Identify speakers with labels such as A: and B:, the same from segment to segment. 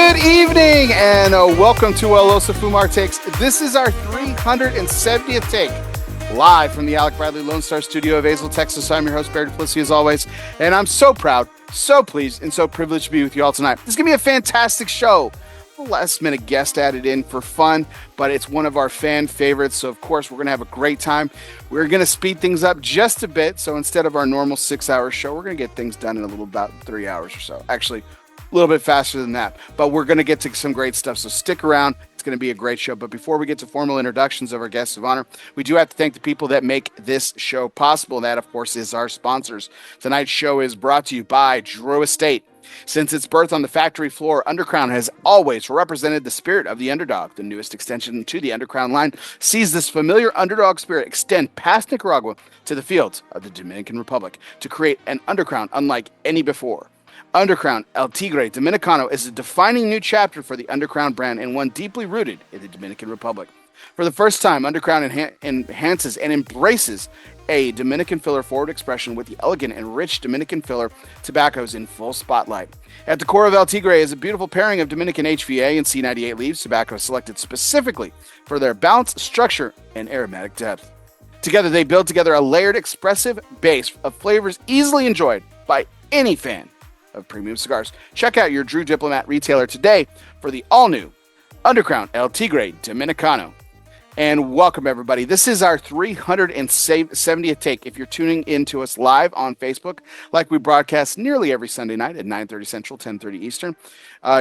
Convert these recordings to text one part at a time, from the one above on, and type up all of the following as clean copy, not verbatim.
A: Good evening and welcome to ELOSOFUMARTAKES. This is our 370th take, live from the Alec Bradley Lone Star Studio of Azle, Texas. I'm your host, Barry Duplessis, as always, and I'm so proud, so pleased, and so privileged to be with you all tonight. This is going to be a fantastic show. A last-minute guest added in for fun, but it's one of our fan favorites, so of course we're going to have a great time. We're going to speed things up just a bit, so instead of our normal 6-hour show, we're going to get things done in about 3 hours or so. Actually, a little bit faster than that, but we're going to get to some great stuff, so stick around. It's going to be a great show. But before we get to formal introductions of our guests of honor, we do have to thank the people that make this show possible. And that, of course, is our sponsors. Tonight's show is brought to you by Drew Estate. Since its birth on the factory floor, Undercrown has always represented the spirit of the underdog. The newest extension to the Undercrown line sees this familiar underdog spirit extend past Nicaragua to the fields of the Dominican Republic to create an Undercrown unlike any before. Undercrown El Tigre Dominicano is a defining new chapter for the Undercrown brand and one deeply rooted in the Dominican Republic. For the first time, Undercrown enhances and embraces a Dominican filler forward expression with the elegant and rich Dominican filler tobaccos in full spotlight. At the core of El Tigre is a beautiful pairing of Dominican HVA and C98 leaves tobacco selected specifically for their balance, structure, and aromatic depth. Together, they build together a layered, expressive base of flavors easily enjoyed by any fan of premium cigars. Check out your Drew Diplomat retailer today for the all-new Undercrown El Tigre Dominicano. And welcome, everybody. This is our 370th take. If you're tuning in to us live on Facebook, like we broadcast nearly every Sunday night at 9:30 Central, 10:30 Eastern,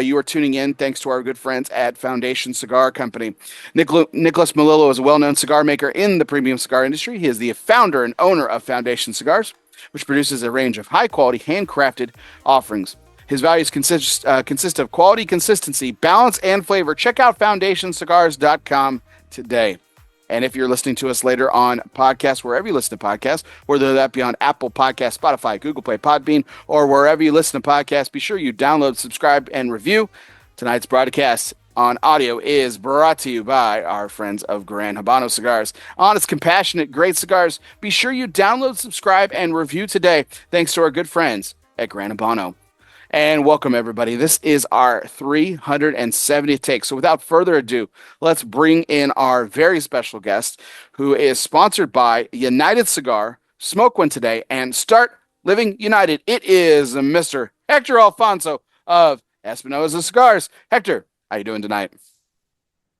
A: you are tuning in thanks to our good friends at Foundation Cigar Company. Nicholas Melillo is a well-known cigar maker in the premium cigar industry. He is the founder and owner of Foundation Cigars, which produces a range of high-quality, handcrafted offerings. His values consist of quality, consistency, balance, and flavor. Check out FoundationCigars.com today. And if you're listening to us later on podcasts, wherever you listen to podcasts, whether that be on Apple Podcasts, Spotify, Google Play, Podbean, or wherever you listen to podcasts, be sure you download, subscribe, and review. Tonight's broadcast on audio is brought to you by our friends of Gran Habano Cigars. Honest, compassionate, great cigars. Be sure you download, subscribe, and review today, thanks to our good friends at Gran Habano. And welcome, everybody. This is our 370th take. So without further ado, let's bring in our very special guest, who is sponsored by United Cigar, Smoke One Today, and Start Living United. It is Mr. Hector Alfonso of Espinosa Cigars. Hector, how you doing tonight?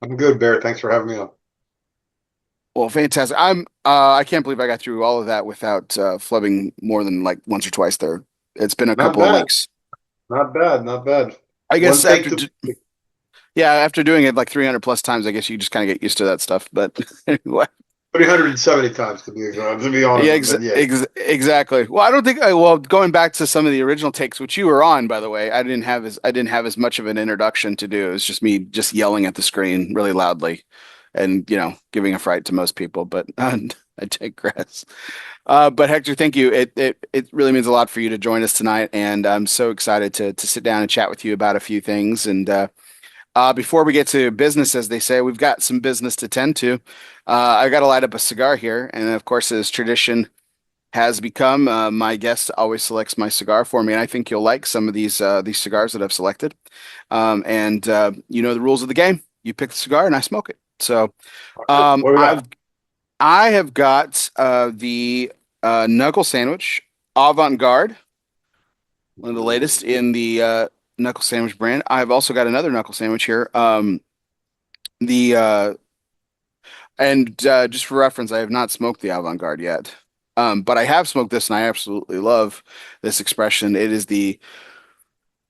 B: I'm good, Barrett. Thanks for having me on.
A: Well, fantastic. I can't believe I got through all of that without flubbing more than like once or twice there. It's been a couple of weeks.
B: Not bad, not bad.
A: I guess after doing it like 300 plus times, I guess you just kind of get used to that stuff. But anyway,
B: 370 times to be honest.
A: Yeah, exactly. Well, I don't think. Going back to some of the original takes, which you were on, by the way, I didn't have as much of an introduction to do. It was just me just yelling at the screen really loudly, and giving a fright to most people. But I digress. But Hector, thank you. It really means a lot for you to join us tonight, and I'm so excited to sit down and chat with you about a few things. And before we get to business, as they say, we've got some business to tend to. I got to light up a cigar here, and of course, as tradition has become, my guest always selects my cigar for me, and I think you'll like some of these cigars that I've selected. You know the rules of the game. You pick the cigar, and I smoke it. So I have got the Knuckle Sandwich Avant-Garde, one of the latest in the Knuckle Sandwich brand. I've also got another Knuckle Sandwich here. Just for reference, I have not smoked the Avant-Garde yet, but I have smoked this, and I absolutely love this expression. It is the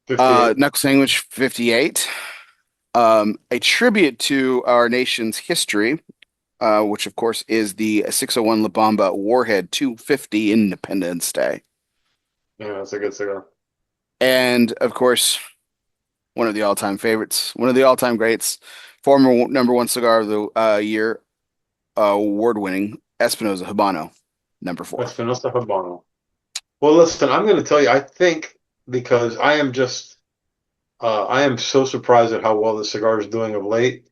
A: Knuckle Sandwich 58, a tribute to our nation's history. Which, of course, is the 601 La Bamba Warhead 250 Independence Day.
B: Yeah, that's a good cigar.
A: And, of course, one of the all-time favorites, one of the all-time greats, former #1 cigar of the year, award-winning Espinosa Habano, #4.
B: Espinosa Habano. Well, listen, I'm going to tell you, I think because I am so surprised at how well the cigar is doing of late,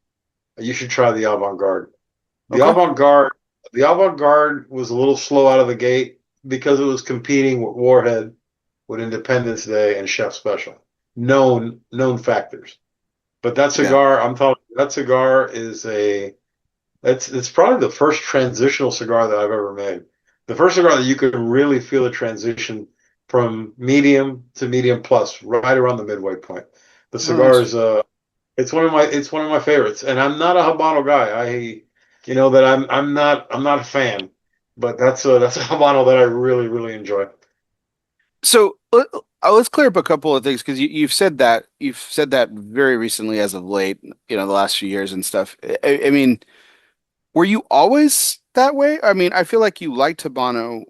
B: you should try the Avant-Garde. The Avant-Garde was a little slow out of the gate because it was competing with Warhead, with Independence Day, and Chef Special. Known factors. But that
A: Yeah.
B: cigar, I'm telling you, that cigar is it's probably the first transitional cigar that I've ever made. The first cigar that you can really feel the transition from medium to medium plus, right around the midway point. The
A: Oh,
B: cigar
A: nice.
B: is it's one of my favorites, and I'm not a Habano guy. You know that I'm not a fan, but that's a Habano that I really really enjoy.
A: So let's clear up a couple of things because you've said that very recently as of late, the last few years and stuff. I mean, were you always that way? I mean, I feel like you liked Habano,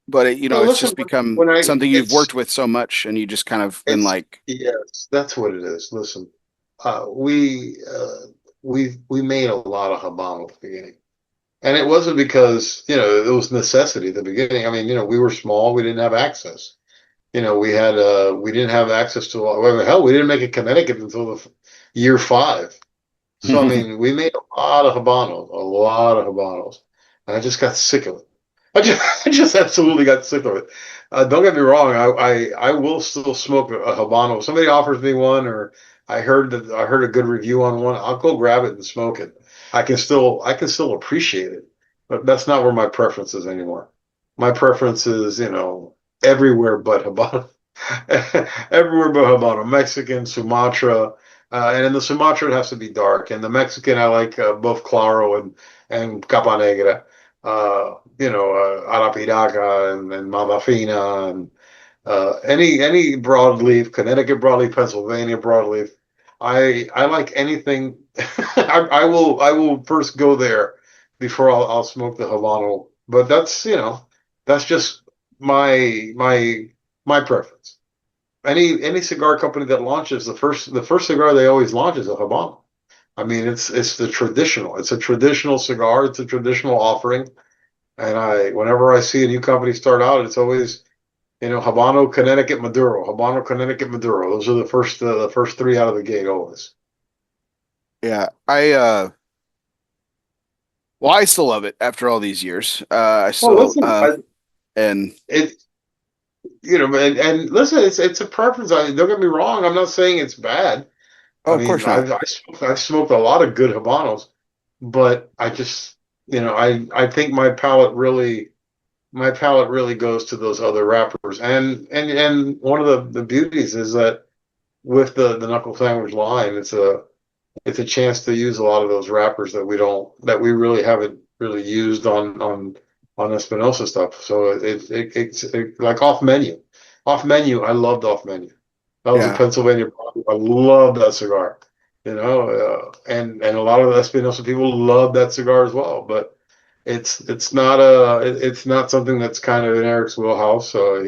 A: but
B: No,
A: it's
B: listen,
A: just become
B: when I
A: something you've worked
B: it's
A: with so much, and you just kind of been
B: it's
A: like,
B: yes, that's what it is. Listen, uh, we uh, we made a lot of Habano at the beginning. And it wasn't because, it was necessity at the beginning. I mean, we were small, we didn't have access. We didn't have access to, well, hell, we didn't make it Connecticut until year five. So, I mean, we made a lot of Habanos, a lot of Habanos. And I just got sick of it. I just absolutely got sick of it. Don't get me wrong, I will still smoke a Habano. If somebody offers me one, or I heard a good review on one, I'll go grab it and smoke it. I can still appreciate it, but that's not where my preference is anymore. My preference is, everywhere but Habano. Everywhere but Habano. Mexican, Sumatra, and in the Sumatra it has to be dark. And the Mexican I like both Claro and Capa Negra. Arapiraca and Malvafina and any broadleaf, Connecticut broadleaf, Pennsylvania broadleaf. I like anything. I will first go there before I'll smoke the Habano. But that's just my my preference. Any cigar company that launches the first cigar they always launch is a Habano. I mean, it's the traditional. It's a traditional cigar. It's a traditional offering. And whenever I see a new company start out, it's always, Habano, Connecticut, Maduro, Habano, Connecticut, Maduro. Those are the first three out of the gate always.
A: yeah, well, I still love it after all these years. I
B: Well,
A: still,
B: listen,
A: and
B: it, and listen, it's a preference. Don't get me wrong. I'm not saying it's bad.
A: oh,
B: I
A: of
B: mean,
A: course not.
B: I've smoked a lot of good Habanos, but I just, I think my palate really goes to those other wrappers. And one of the beauties is that with the knuckle sandwich line, it's a chance to use a lot of those wrappers that we really haven't really used on Espinosa stuff. So it's like off menu. I loved off menu. That was a
A: Yeah,
B: Pennsylvania product. I love that cigar. And a lot of the Espinosa people love that cigar as well. But it's not something that's kind of in Eric's wheelhouse. So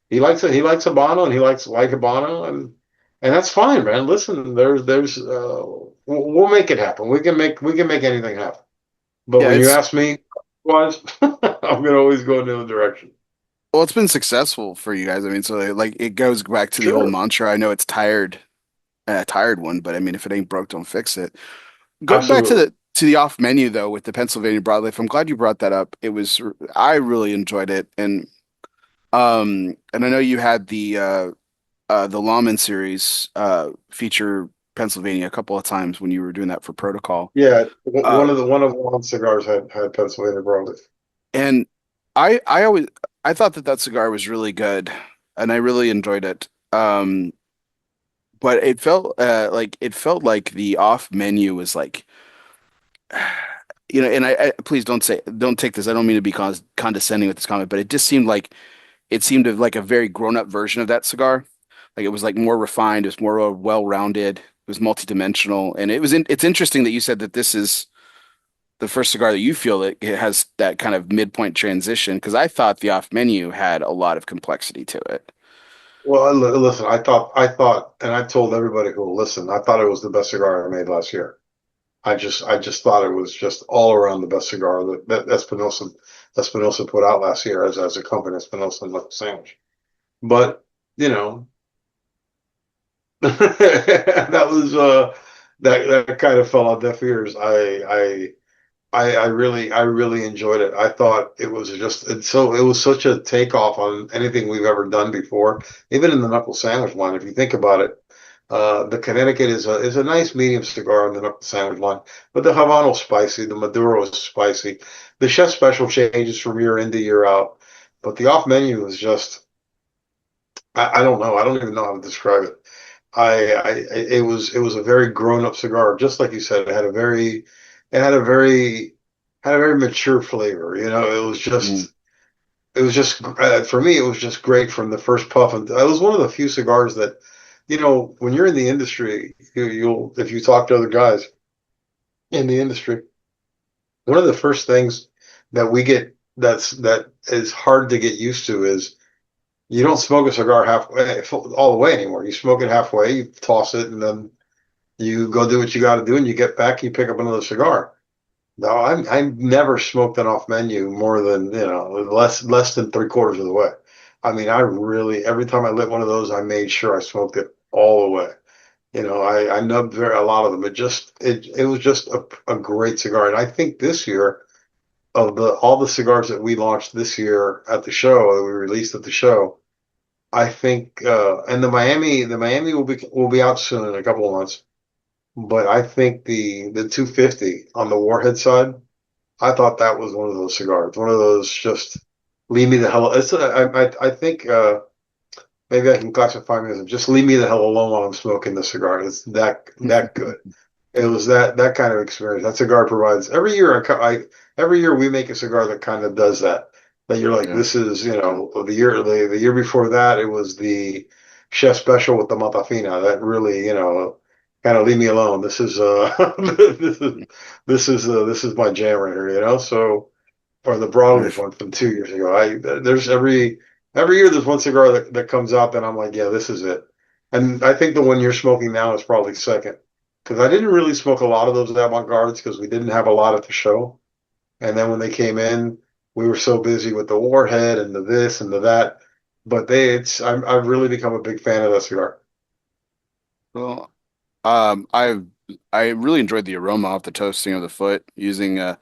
B: he likes Habano and he likes like Habano and that's fine, man. Listen, we'll make it happen. We can make anything happen. But
A: yeah.
B: when you ask me, was I'm gonna always go in the other direction.
A: It's been successful for you guys. I mean, so like it goes back to the old
B: Sure,
A: mantra. I know it's a tired one, but I mean, if it ain't broke, don't fix it. Going back to
B: absolutely.
A: the off menu though, with the Pennsylvania broadleaf, I'm glad you brought that up. I really enjoyed it, and I know you had the Lawman series feature Pennsylvania a couple of times when you were doing that for Protocol.
B: Yeah,
A: Uh,
B: one of Juan's cigars had Pennsylvania broadleaf.
A: and I always I thought that cigar was really good, and I really enjoyed it. But it felt like the off menu was like, and I please don't take this. I don't mean to be condescending with this comment, but it just seemed like it seemed like a very grown up version of that cigar. Like it was like more refined, it was more well-rounded, it was multidimensional, and it's interesting that you said that this is the first cigar that you feel that it has that kind of midpoint transition because I thought the off menu had a lot of complexity to it.
B: Well, listen, and I told everybody who will listen, I thought it was the best cigar I made last year. I just thought it was just all around the best cigar that Espinosa put out last year as a company, Espinosa and Lucky Sandwich. But you know, that was that kind of fell on deaf ears. I really enjoyed it. I thought it was it was such a takeoff on anything we've ever done before. Even in the knuckle sandwich line, if you think about it, The Connecticut is a nice medium cigar on the sandwich line, but the Habano's spicy, the Maduro is spicy. The chef special changes from year in to year out, but the off menu is just I don't know. I don't even know how to describe it. It was a very grown up cigar, just like you said. It had a very had a very mature flavor.
A: Mm.
B: It was just for me. It was just great from the first puff, and it was one of the few cigars that, when you're in the industry, you'll if you talk to other guys in the industry, one of the first things that is hard to get used to is you don't smoke a cigar halfway all the way anymore. You smoke it halfway, you toss it, and then you go do what you got to do, and you get back, you pick up another cigar. No, I've never smoked an off menu more than less than three quarters of the way. I mean, I really every time I lit one of those, I made sure I smoked it all the way. I nubbed a lot of them. It was just a great cigar, and I think this year of the all the cigars that we launched this year at the show that we released at the show, I think and the Miami will be out soon in a couple of months. But I think the 250 on the Warhead side, I thought that was one of those cigars, one of those just leave me the hell. I think maybe I can classify me as just leave me the hell alone while I'm smoking the cigar. It's that good. It was that kind of experience. That cigar provides every year. Every year we make a cigar that kind of does that. That you're like,
A: Yeah.
B: this is the year before that it was the chef special with the matafina. That really kind of leave me alone. This is this is this is my jam right here. So or the broadleaf
A: Nice.
B: one from 2 years ago. There's every year there's one cigar that comes out that I'm like, yeah, this is it. And I think the one you're smoking now is probably second because I didn't really smoke a lot of those avant-gardes because we didn't have a lot at the show. And then when they came in, we were so busy with the Warhead and the this and the that. But I've really become a big fan of that cigar.
A: Well, I really enjoyed the aroma off the toasting of the foot using uh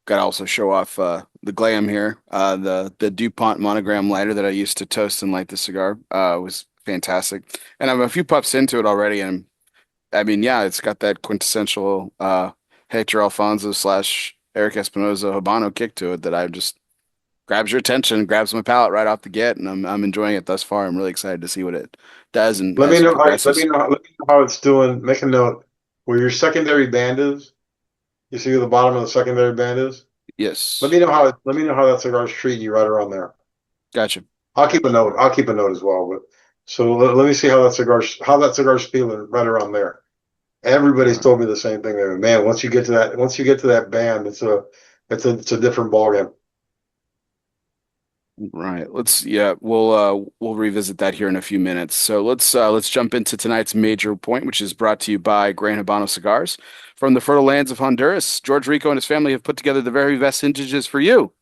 A: got to also show off the glam here. The DuPont monogram lighter that I used to toast and light the cigar was fantastic. And I'm a few puffs into it already, and I mean, yeah, it's got that quintessential Hector Alfonso slash Eric Espinosa Habano kick to it that I just grabs your attention, grabs my palate right off the get, and I'm enjoying it thus far. I'm really excited to see what it does and
B: Let me
A: as it
B: know how
A: progresses.
B: let me know how it's doing. Make a note where your secondary band is. You see where the bottom of the secondary band is?
A: Yes,
B: Let me know how that cigar's treating you right around there.
A: gotcha.
B: I'll keep a note. I'll keep a note as well. But so let me see how that cigar's feeling right around there.
A: All
B: Everybody's
A: right.
B: told me the same thing there. Man, once you get to that band, it's a different ballgame.
A: Right. We'll revisit that here in a few minutes. So let's jump into tonight's major point, which is brought to you by Gran Habano Cigars. From the fertile lands of Honduras, George Rico and his family have put together the very best vintages for you.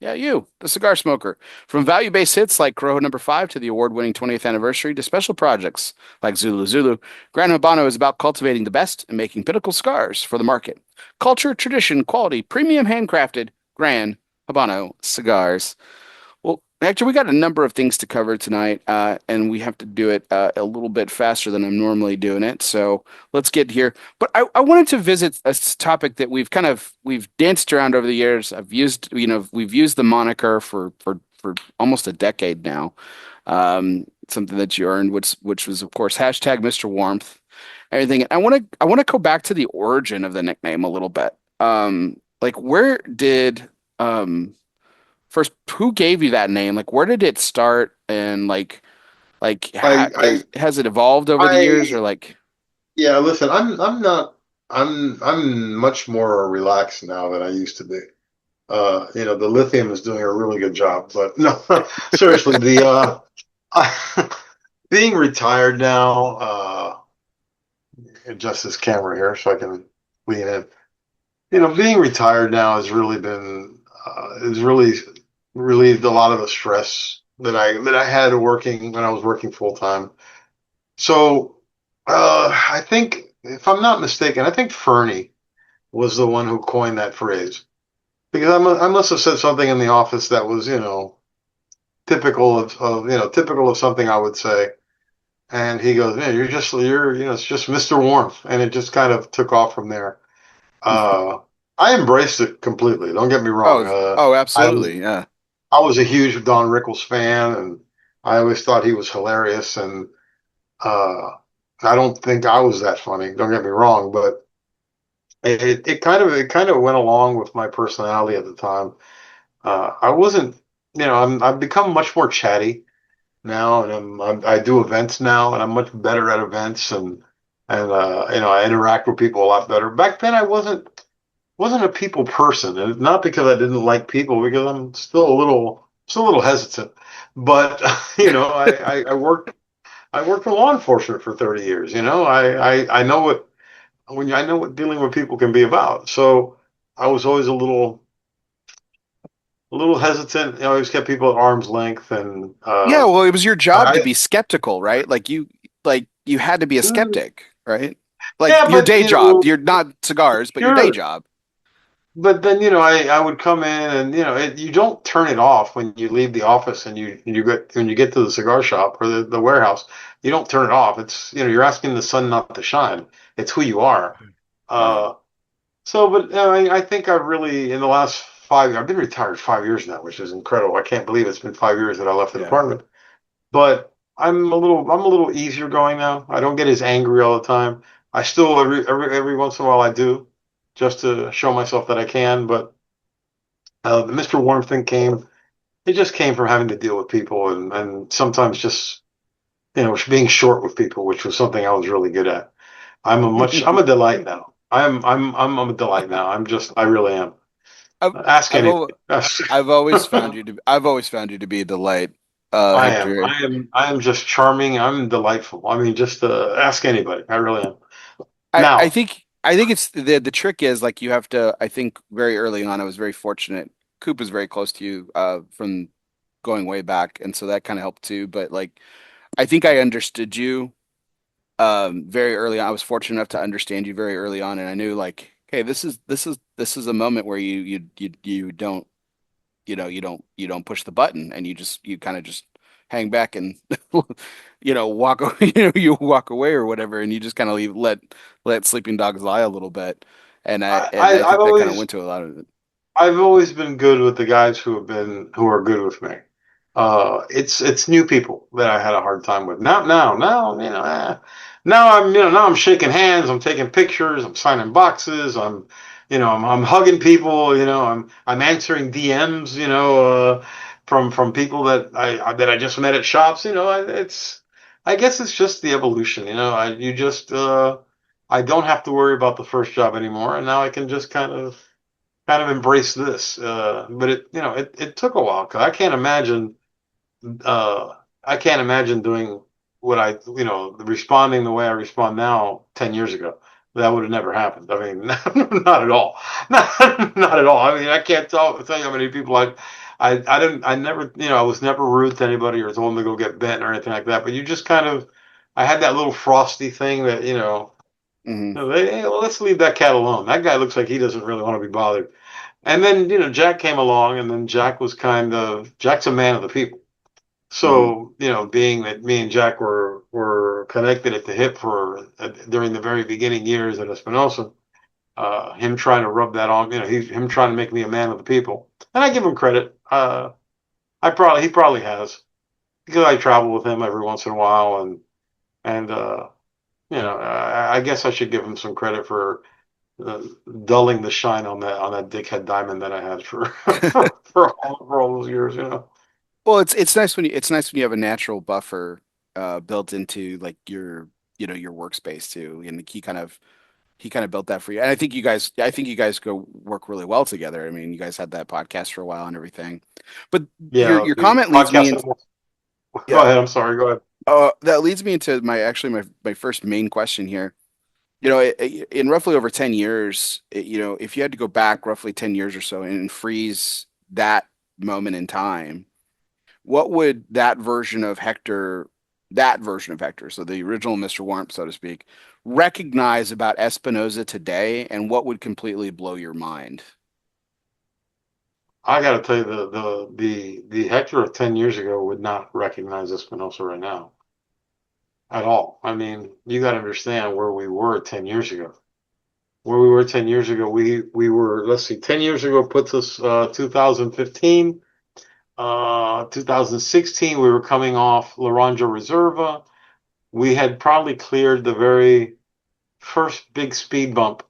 A: Yeah, you, the cigar smoker. From value-based hits like Corojo Number 5 to the award-winning 20th anniversary to special projects like Zulu Zulu, Gran Habano is about cultivating the best and making pinnacle cigars for the market. Culture, tradition, quality, premium handcrafted Gran Habano cigars. Well, actually, we got a number of things to cover tonight, and we have to do it a little bit faster than I'm normally doing it. So let's get here. But I wanted to visit a topic that we've danced around over the years. We've used the moniker for almost a decade now. Something that you earned, which was of course hashtag Mr. Warmth, everything. I want to go back to the origin of the nickname a little bit. Like where did First, who gave you that name? Like, where did it start? And
B: I I
A: has it evolved over the years, or
B: I
A: like,
B: Yeah, listen, I'm not I'm much more relaxed now than I used to be. The lithium is doing a really good job, but no, seriously, being retired now, adjust this camera here so I can lean in. Being retired now has really relieved a lot of the stress that I had working when I was working full time. So, I think, if I'm not mistaken, I think Fernie was the one who coined that phrase because I must have said something in the office that was, typical of something I would say. And he goes, "Man, it's just Mr. Warmth," and it just kind of took off from there. Uh, I embraced it completely. Don't get me wrong.
A: Oh, oh,
B: I
A: absolutely. Yeah.
B: I was a huge Don Rickles fan, and I always thought he was hilarious. And uh, I don't think I was that funny. Don't get me wrong, but it kind of went along with my personality at the time. I wasn't, I've become much more chatty now, and I do events now, and I'm much better at events, and I interact with people a lot better. Back then, I wasn't a people person, and not because I didn't like people, because I'm still a little hesitant. But I worked in law enforcement for 30 years. I know what dealing with people can be about. So I was always a little hesitant. I always kept people at arm's length, and
A: Yeah, well, it was your job to
B: I
A: be skeptical, right? Like you had to be a skeptic, right? Like
B: yeah,
A: your
B: but
A: day job. You're not cigars, but your day
B: sure.
A: job.
B: But then, I would come in, and you don't turn it off when you leave the office, and when you get to the cigar shop or the warehouse. You don't turn it off. It's, you're asking the sun not to shine. It's who you are.
A: Right.
B: Uh, but I think I've really, in the last 5 years, I've been retired 5 years now, which is incredible. I can't believe it's been 5 years that I left the
A: Yeah.
B: department. But I'm a little easier going now. I don't get as angry all the time. I still, every once in a while, I do, just to show myself that I can. But the Mr. Warm thing came. It just came from having to deal with people, and sometimes just, being short with people, which was something I was really good at. I'm a delight now. I'm a delight now. I really am.
A: I've
B: Ask
A: I've
B: anybody.
A: al- I've always found you to be a delight,
B: I am.
A: Hector.
B: I am just charming. I'm delightful. I mean, just ask anybody. I really am.
A: I
B: Now,
A: think it's the trick is like you have to. I think very early on, I was very fortunate. Coop is very close to you from going way back, and so that kind of helped too. But like, I think I understood you very early on. I was fortunate enough to understand you very early on, and I knew like, hey, this is a moment where you don't you don't push the button, and you kind of just hang back and walk away, you walk away or whatever, and you just kind of let sleeping dogs lie a little bit, and I
B: I,
A: and
B: I
A: I
B: I've
A: think that kind of
B: always
A: went to a lot of it.
B: I've always been good with the guys who are good with me. It's new people that I had a hard time with. Now, now I'm shaking hands, I'm taking pictures, I'm signing boxes, I'm hugging people, I'm answering DMs, from people that I just met at shops. I guess it's just the evolution. I don't have to worry about the first job anymore, and now I can just kind of embrace this. But it took a while, because I can't imagine doing what responding the way I respond now 10 years ago. That would have never happened. I mean, not at all. Not at all. I mean, I can't tell you how many people I didn't, I never, I was never rude to anybody or told them to go get bent or anything like that. But you just I had that little frosty thing that,
A: Hmm.
B: hey, well, let's leave that cat alone. That guy looks like he doesn't really want to be bothered. And then, Jack came along, and then Jack's a man of the people.
A: Hmm.
B: So, being that me and Jack were connected at the hip during the very beginning years at Espinosa, him trying to rub that on, him trying to make me a man of the people. And I give him credit. He probably has, because I travel with him every once in a while, and I guess I should give him some credit for uh, dulling the shine on that dickhead diamond that I had for for all those years.
A: Well, it's nice when you have a natural buffer built into like your workspace too, and he kind of built that for you. And I think you guys go work really well together. I mean, you guys had that podcast for a while and everything. But
B: Yeah,
A: your
B: the
A: comment leads me
B: podcast.
A: into
B: Go
A: yeah,
B: ahead. I'm sorry. Go ahead.
A: that leads me into my first main question here. In roughly over 10 years, if you had to go back roughly 10 years or so and freeze that moment in time, what would that version of Hector, so the original Mr. Warmth, so to speak, recognize about Espinosa today, and what would completely blow your mind?
B: I got to tell you, the Hector of 10 years ago would not recognize Espinosa right now. at all. I mean, you got to understand where we were 10 years ago. Where we were 10 years ago, we were, let's see, 10 years ago puts us 2015. 2016, we were coming off Laranja Reserva. We had probably cleared the very first big speed bump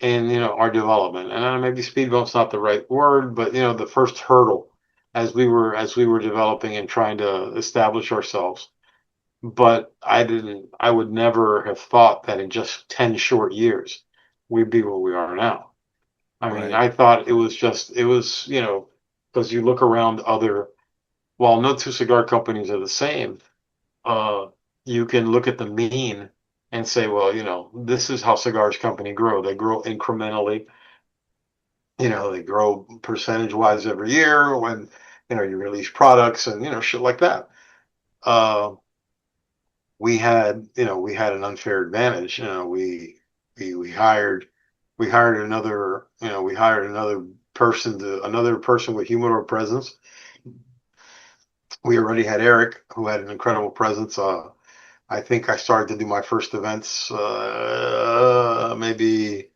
B: in our development. And maybe speed bump's not the right word, but the first hurdle as we were developing and trying to establish ourselves. But I would never have thought that in just 10 short years we'd be where we are now. I mean,
A: Right.
B: I thought it was, because you look around while no two cigar companies are the same, uh, you can look at the mean and say, well, this is how cigars company grow. They grow incrementally. They grow percentage wise every year when, you release products and, shit like that. Uh, we had an unfair advantage. We hired another person with humidor presence. We already had Eric, who had an incredible presence. I think I started to do my first events maybe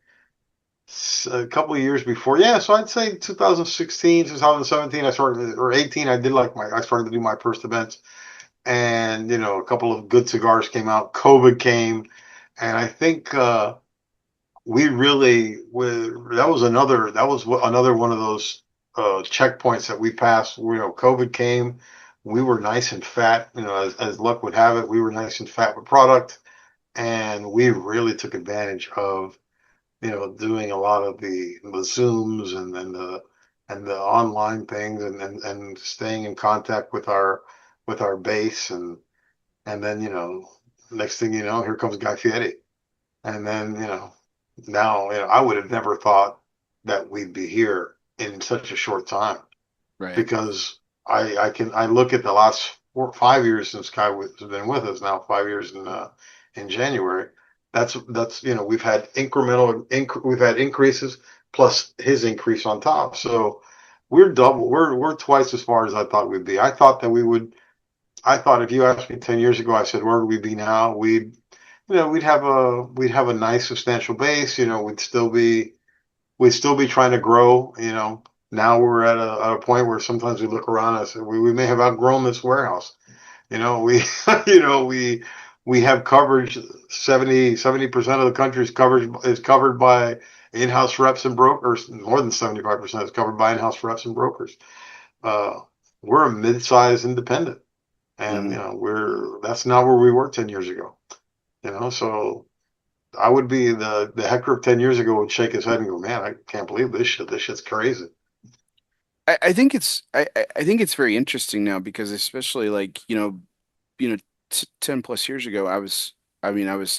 B: a couple of years before. Yeah, so I'd say 2016, 2017, I started, or 18, I started to do my first events. And, a couple of good cigars came out. COVID came. And I think we really, that was another one of those checkpoints that we passed. COVID came. We were nice and fat, as luck would have it. We were nice and fat with product. And we really took advantage of doing a lot of the Zooms and the online things and staying in contact with our base and then next thing you know, here comes Guy Fieri, and then now I would have never thought that we'd be here in such a short time
A: Right.
B: because I look at the last 5 years since Kai has been with us now, 5 years in January. That's we've had increases plus his increase on top. So we're twice as far as I thought we'd be. I thought if you asked me 10 years ago, I said where would we be now? We'd have a nice substantial base. We'd still be trying to grow. Now we're at a point where sometimes we look around and say we may have outgrown this warehouse. We you know we have coverage. 70% of the country is covered by in-house reps and brokers. More than 75% is covered by in-house reps and brokers. Uh, we're a mid-sized independent, and
A: Mhm.
B: that's not where we were 10 years ago. So I would be the Hector of 10 years ago would shake his head and go, man, I can't believe this shit. This shit's crazy.
A: I think it's very interesting now because especially like, t 10 plus years ago, I was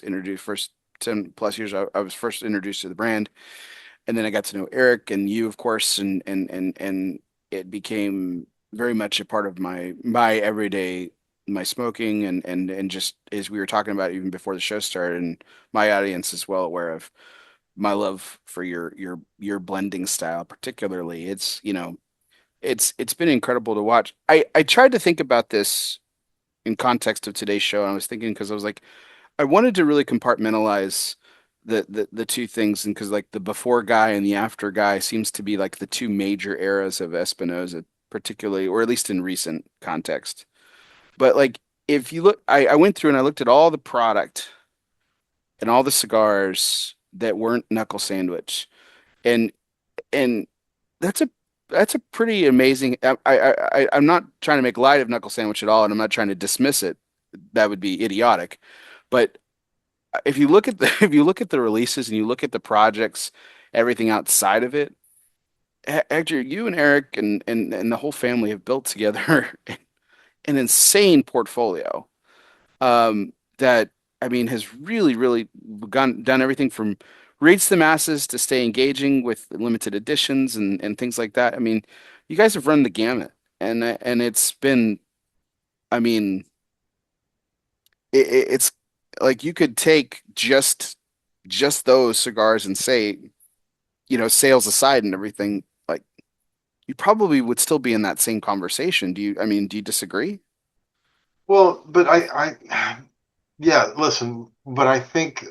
A: introduced first 10 plus years, I was first introduced to the brand. And then I got to know Eric and you, of course, and it became very much a part of my everyday, my smoking and just as we were talking about even before the show started, and my audience is well aware of my love for your blending style, particularly. It's been incredible to watch. I tried to think about this in context of today's show, and I was thinking because I was like, I wanted to really compartmentalize the two things, and because like the before guy and the after guy seems to be like the two major eras of Espinosa, particularly, or at least in recent context. But like if you look, I went through and I looked at all the product and all the cigars that weren't knuckle sandwich, and and that's a pretty amazing. I'm not trying to make light of knuckle sandwich at all, and I'm not trying to dismiss it. That would be idiotic. But if you look at the if you look at the releases and you look at the projects, everything outside of it, Hector, you and Eric and the whole family have built together an insane portfolio. That I mean has really done everything from reach the masses to stay engaging with limited editions and things like that. I mean, you guys have run the gamut, and it's been, I mean, it's like you could take just those cigars and say, sales aside and everything, like you probably would still be in that same conversation. I mean, do you disagree?
B: Well, but I Yeah, listen, but I think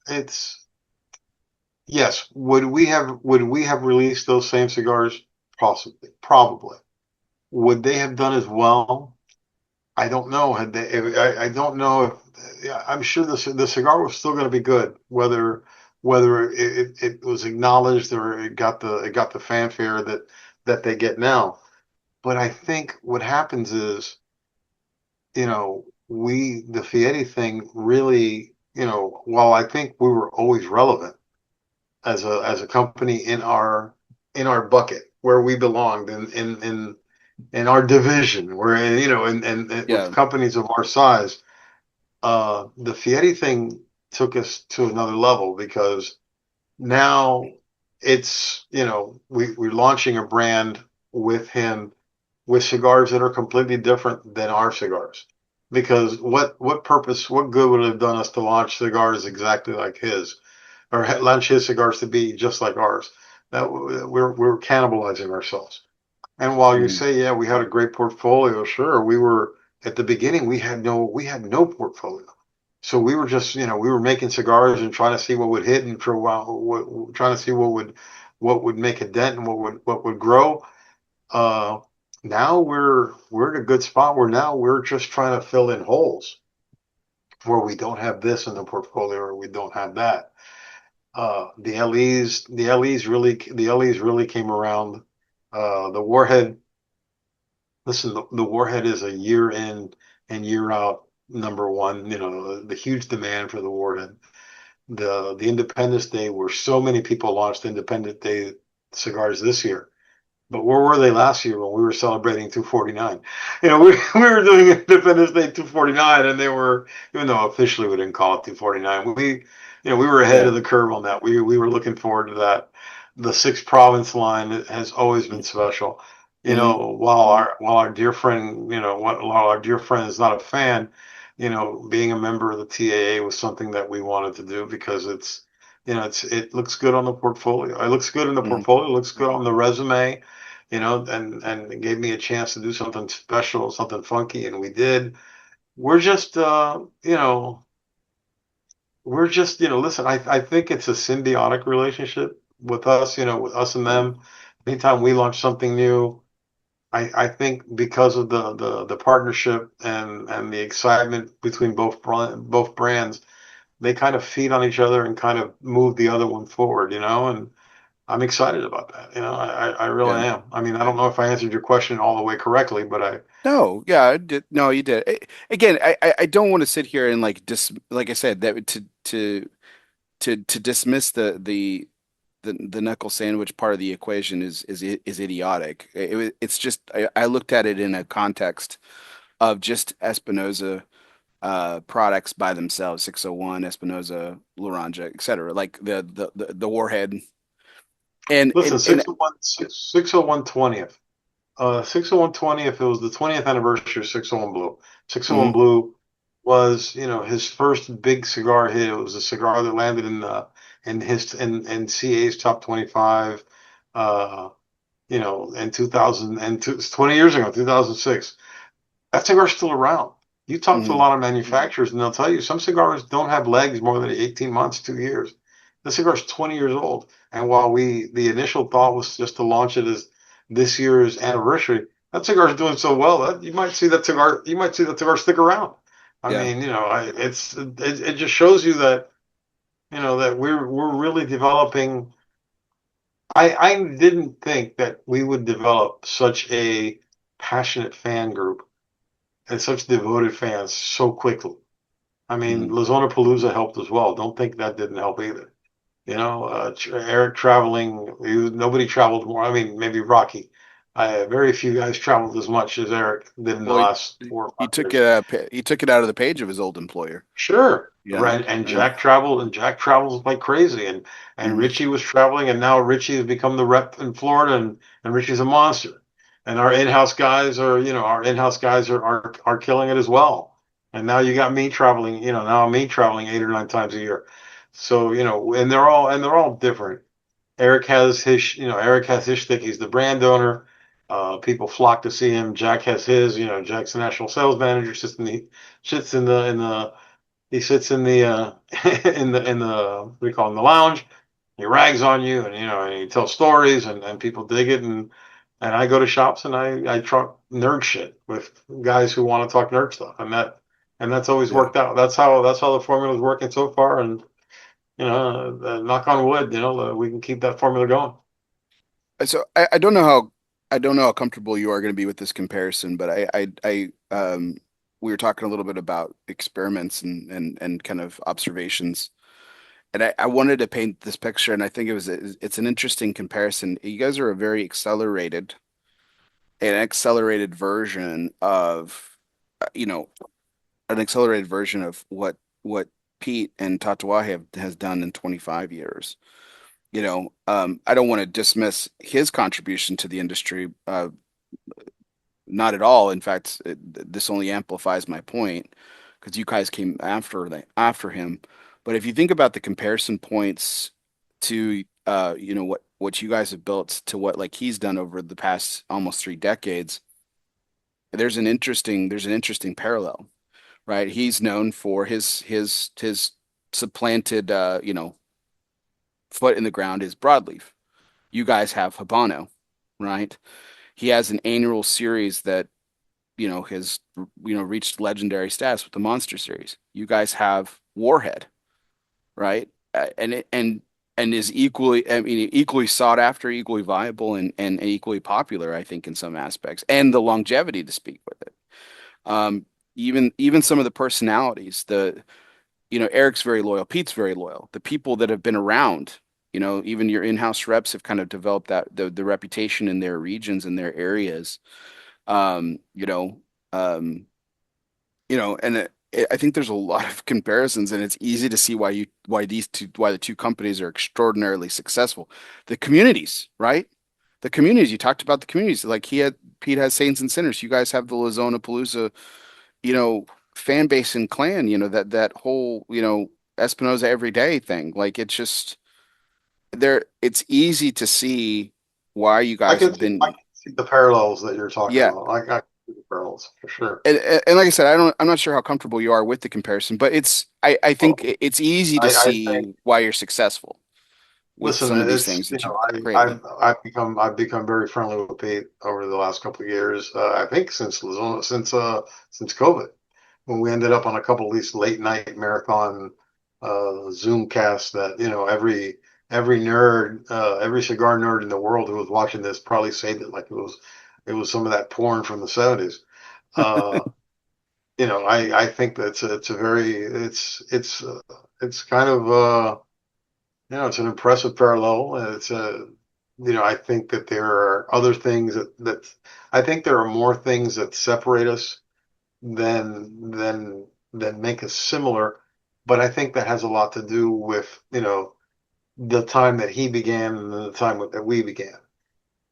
B: it's yes. Would we have released those same cigars? Possibly, probably. Would they have done as well? I don't know. Had they? I don't know if. Yeah, I'm sure the cigar was still going to be good, whether it was acknowledged or it got the fanfare that they get now. But I think what happens is, the Fieri thing really, while I think we were always relevant as a company in our bucket where we belonged in our division, where and with
A: Yeah.
B: companies of our size, the Fieri thing took us to another level because now we're launching a brand with him with cigars that are completely different than our cigars. Because what good would it have done us to launch cigars exactly like his, or launch his cigars to be just like ours? That we're cannibalizing ourselves. And while you
A: Mhm.
B: say, yeah, we had a great portfolio, sure, we were at the beginning, we had no portfolio. So we were just, we were making cigars and trying to see what would hit, and for a while, trying to see what would make a dent and what would grow. Uh, Now we're in a good spot where now we're just trying to fill in holes where we don't have this in the portfolio or we don't have that. The LEs really came around. The Warhead, listen, the Warhead is a year in and year out number one. The huge demand for the Warhead. The Independence Day, where so many people launched Independence Day cigars this year. But where were they last year when we were celebrating 249? We were doing Independence Day 249, and they were, even though officially we didn't call it 249, we were ahead
A: Yeah.
B: of the curve on that. We were looking forward to that. The six province line has always been special.
A: Hmm.
B: While our dear friend, while our dear friend is not a fan, being a member of the TAA was something that we wanted to do because it looks good on the portfolio. It looks good in the
A: Hmm.
B: portfolio. It looks good on the resume, and it gave me a chance to do something special, something funky, and we did. We're just, listen, I think it's a symbiotic relationship with us, with us and
A: Yeah.
B: them. Anytime we launch something new, I think because of the partnership and the excitement between both brands, they kind of feed on each other and kind of move the other one forward, and I'm excited about that. I really
A: Yeah.
B: am. I mean, I don't know if I answered your question all the way correctly, but I
A: No, yeah, I did. No, you did. Again, I don't want to sit here and like I said, that to dismiss the knuckle sandwich part of the equation is idiotic. It's just I looked at it in a context of just Espinosa products by themselves, 601, Espinosa, Laranja, etc. Like the Warhead and
B: listen,
A: and and
B: 601, 601 20th. 601 20th, it was the 20th anniversary of 601 Blue. 601
A: mhm,
B: Blue was, his first big cigar hit. It was a cigar that landed in CA's top 25, uh, in 2000, and it's 20 years ago, 2006. That cigar's still around. You talk to a
A: mhm,
B: lot of manufacturers, and they'll tell you some cigars don't have legs more than 18 months, 2 years. The cigar's 20 years old. And while the initial thought was just to launch it as this year's anniversary, that cigar's doing so well that you might see that cigar stick around. I
A: yeah,
B: mean, it just shows you that, that we're really developing. I didn't think that we would develop such a passionate fan group and such devoted fans so quickly. I mean,
A: mhm.
B: Lazona Palooza helped as well. Don't think that didn't help either. Eric traveling, nobody traveled more. I mean, maybe Rocky. Very few guys traveled as much as Eric did in the
A: Well,
B: last 4 or 5 years.
A: he took it out of the page of his old employer.
B: Sure.
A: Yeah,
B: Right. And
A: yeah,
B: Jack traveled, and Jack travels like crazy. And
A: mhm,
B: Richie was traveling, and now Richie has become the rep in Florida, and Richie's a monster. And our in-house guys are killing it as well. And now you got me traveling, now me traveling 8 or 9 times a year. So, and they're all different. Eric has his shtick. He's the brand owner. People flock to see him. Jack has his. Jack's the national sales manager. Sits in the he sits in the in the what do you call it, in the lounge. He rags on you, and and he tells stories, and people dig it. And I go to shops and I talk nerd shit with guys who want to talk nerd stuff, and that's always
A: Yeah.
B: worked out. That's how the formula is working so far, and knock on wood, we can keep that formula going.
A: So I don't know how comfortable you are going to be with this comparison, but we were talking a little bit about experiments and kind of observations. And I wanted to paint this picture, and I think it's an interesting comparison. You guys are a very an accelerated version of, you know, an accelerated version of what Pete and Tatawahe has done in 25 years. I don't want to dismiss his contribution to the industry, not at all. In fact, this only amplifies my point because you guys came after him. But if you think about the comparison points to what you guys have built to what like he's done over the past almost 3 decades, there's an interesting parallel, right? He's known for his supplanted foot in the ground is broadleaf. You guys have Habano, right? He has an annual series that has reached legendary status with the Monster series. You guys have Warhead, right? And is equally, I mean, equally sought after, equally viable, and equally popular, I think, in some aspects, and the longevity to speak with it. Um, even some of the personalities, Eric's very loyal, Pete's very loyal. The people that have been around, even your in-house reps have kind of developed the reputation in their regions and their areas. Um, you know, um, and I think there's a lot of comparisons, and it's easy to see why the two companies are extraordinarily successful. The communities, right? The communities, you talked about the communities. Like Pete has Saints and Sinners. You guys have the Lazona Palooza, you know, fan base and clan, that whole, Espinosa every day thing. Like it's easy to see why you guys have
B: I
A: been,
B: can see the parallels that you're talking
A: yeah.
B: about. I can see the parallels for sure.
A: And like I said, I'm not sure how comfortable you are with the comparison, but I
B: Well,
A: think it's easy to
B: I think
A: see why you're successful with
B: listen,
A: some of these
B: it's
A: things that you've created.
B: I've become very friendly with Pete over the last couple of years. I think since COVID, when we ended up on a couple of these late night marathon Zoom casts that every nerd, every cigar nerd in the world who was watching this probably saved it like it was some of that porn from the 70s. Uh, I think that it's a very it's kind of it's an impressive parallel. It's a I think that there are other things that I think there are more things that separate us than make us similar. But I think that has a lot to do with the time that he began and the time that we began.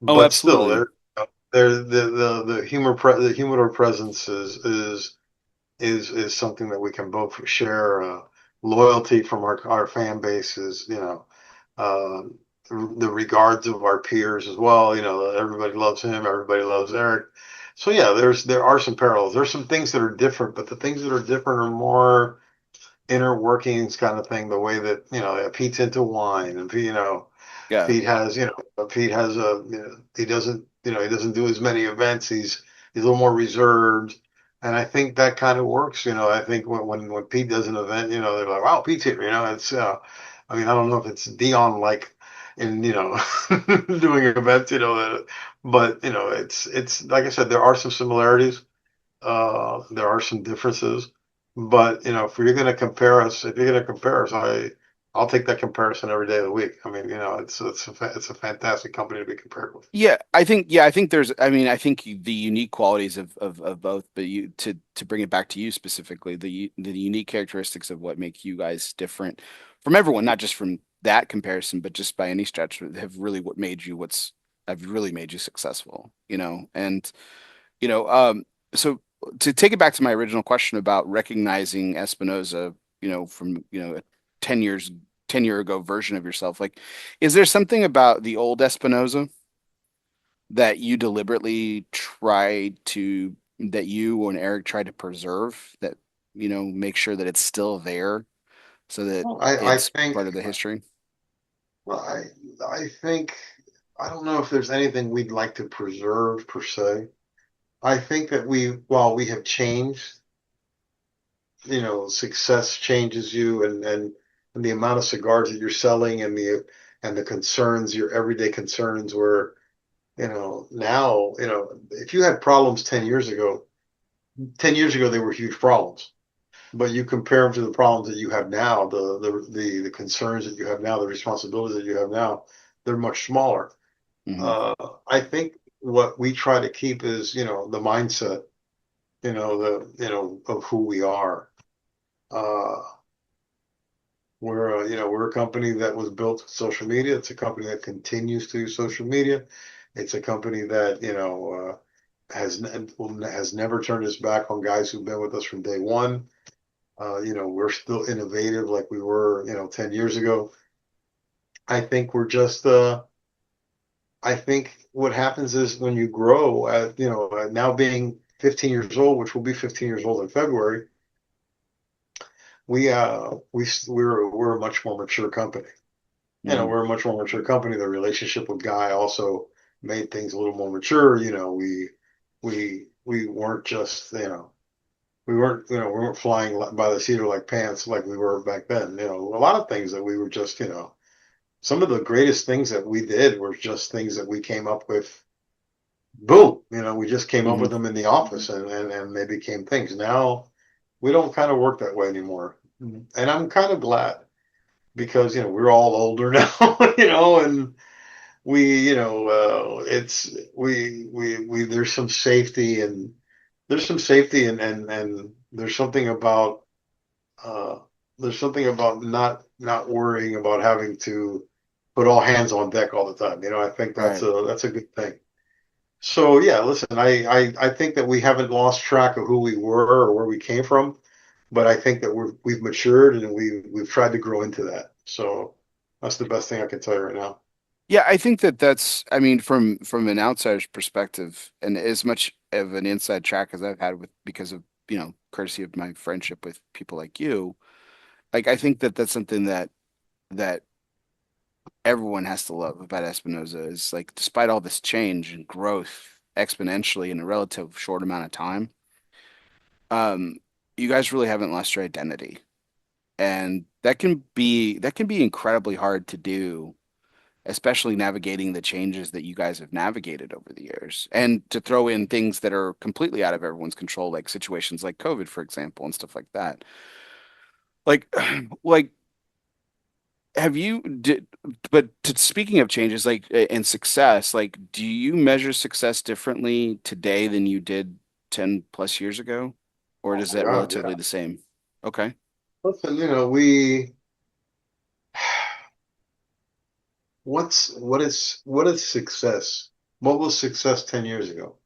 A: Oh,
B: But still,
A: absolutely.
B: the humidor presence is something that we can both share. Loyalty from our fan base is uh, the regards of our peers as well. Everybody loves him, everybody loves Eric. So yeah, there are some parallels. There's some things that are different, but the things that are different are more inner workings kind of thing. The way that Pete's into wine, and
A: Yeah.
B: Pete has a he doesn't do as many events. He's a little more reserved, and I think that kind of works. I think when Pete does an event, they're like, wow, Pete's here. It's I mean, I don't know if it's Dion like in doing events, but it's like I said, there are some similarities. There are some differences, but if you're gonna compare us, I'll take that comparison every day of the week. I mean, it's a fantastic company to be compared with.
A: I think I mean, I think the unique qualities of both, but to bring it back to you specifically, the unique characteristics of what make you guys different from everyone, not just from that comparison, but just by any stretch, have really made you successful, and you know, um, so to take it back to my original question about recognizing Espinoza, from, a 10 years, 10-year ago version of yourself, like, is there something about the old Espinoza that that you and Eric tried to preserve make sure that it's still there so that
B: Well, I
A: it's
B: think,
A: part of the history?
B: well, I think, I don't know if there's anything we'd like to preserve per se. I think that while we have changed, success changes you, and the amount of cigars that you're selling, and the concerns, your everyday concerns were, now, if you had problems 10 years ago, they were huge problems. But you compare them to the problems that you have now, the concerns that you have now, the responsibilities that you have now, they're much smaller.
A: Hmm.
B: Uh, I think what we try to keep is, the mindset, of who we are. Uh, we're a company that was built with social media. It's a company that continues to use social media. It's a company that, has never turned its back on guys who've been with us from day one. We're still innovative like we were, 10 years ago. I think we're just, I think what happens is when you grow at, now being 15 years old, which will be 15 years old in February, we're a much more mature company.
A: Hmm.
B: We're a much more mature company. The relationship with Guy also made things a little more mature. We weren't just, we weren't flying by the seat of like pants like we were back then. A lot of things that we were just, some of the greatest things that we did were just things that we came up with. Boom, we just came up with
A: Hmm.
B: them in the office, and they became things. Now we don't kind of work that way anymore. And I'm kind of glad because, we're all older now, and it's there's some safety, and there's something about uh, not worrying about having to put all hands on deck all the time. I think
A: Right.
B: that's a good thing. So yeah, listen, I think that we haven't lost track of who we were or where we came from, but I think that we've matured, and we've tried to grow into that. So that's the best thing I can tell you right now.
A: Yeah, I think that I mean, from an outsider's perspective, and as much of an inside track as I've had with because of, courtesy of my friendship with people like you, like I think that that's something that everyone has to love about Espinosa is like despite all this change and growth exponentially in a relative short amount of time, um, you guys really haven't lost your identity. And that can be incredibly hard to do, especially navigating the changes that you guys have navigated over the years. And to throw in things that are completely out of everyone's control, like situations like COVID, for example, and stuff like that. Like like have you did but speaking of changes like and success, like do you measure success differently today than you did 10 plus years ago? Or
B: Oh
A: is
B: my
A: that
B: God,
A: relatively
B: yeah.
A: the same? Okay.
B: Listen, what is success? What was success 10 years ago?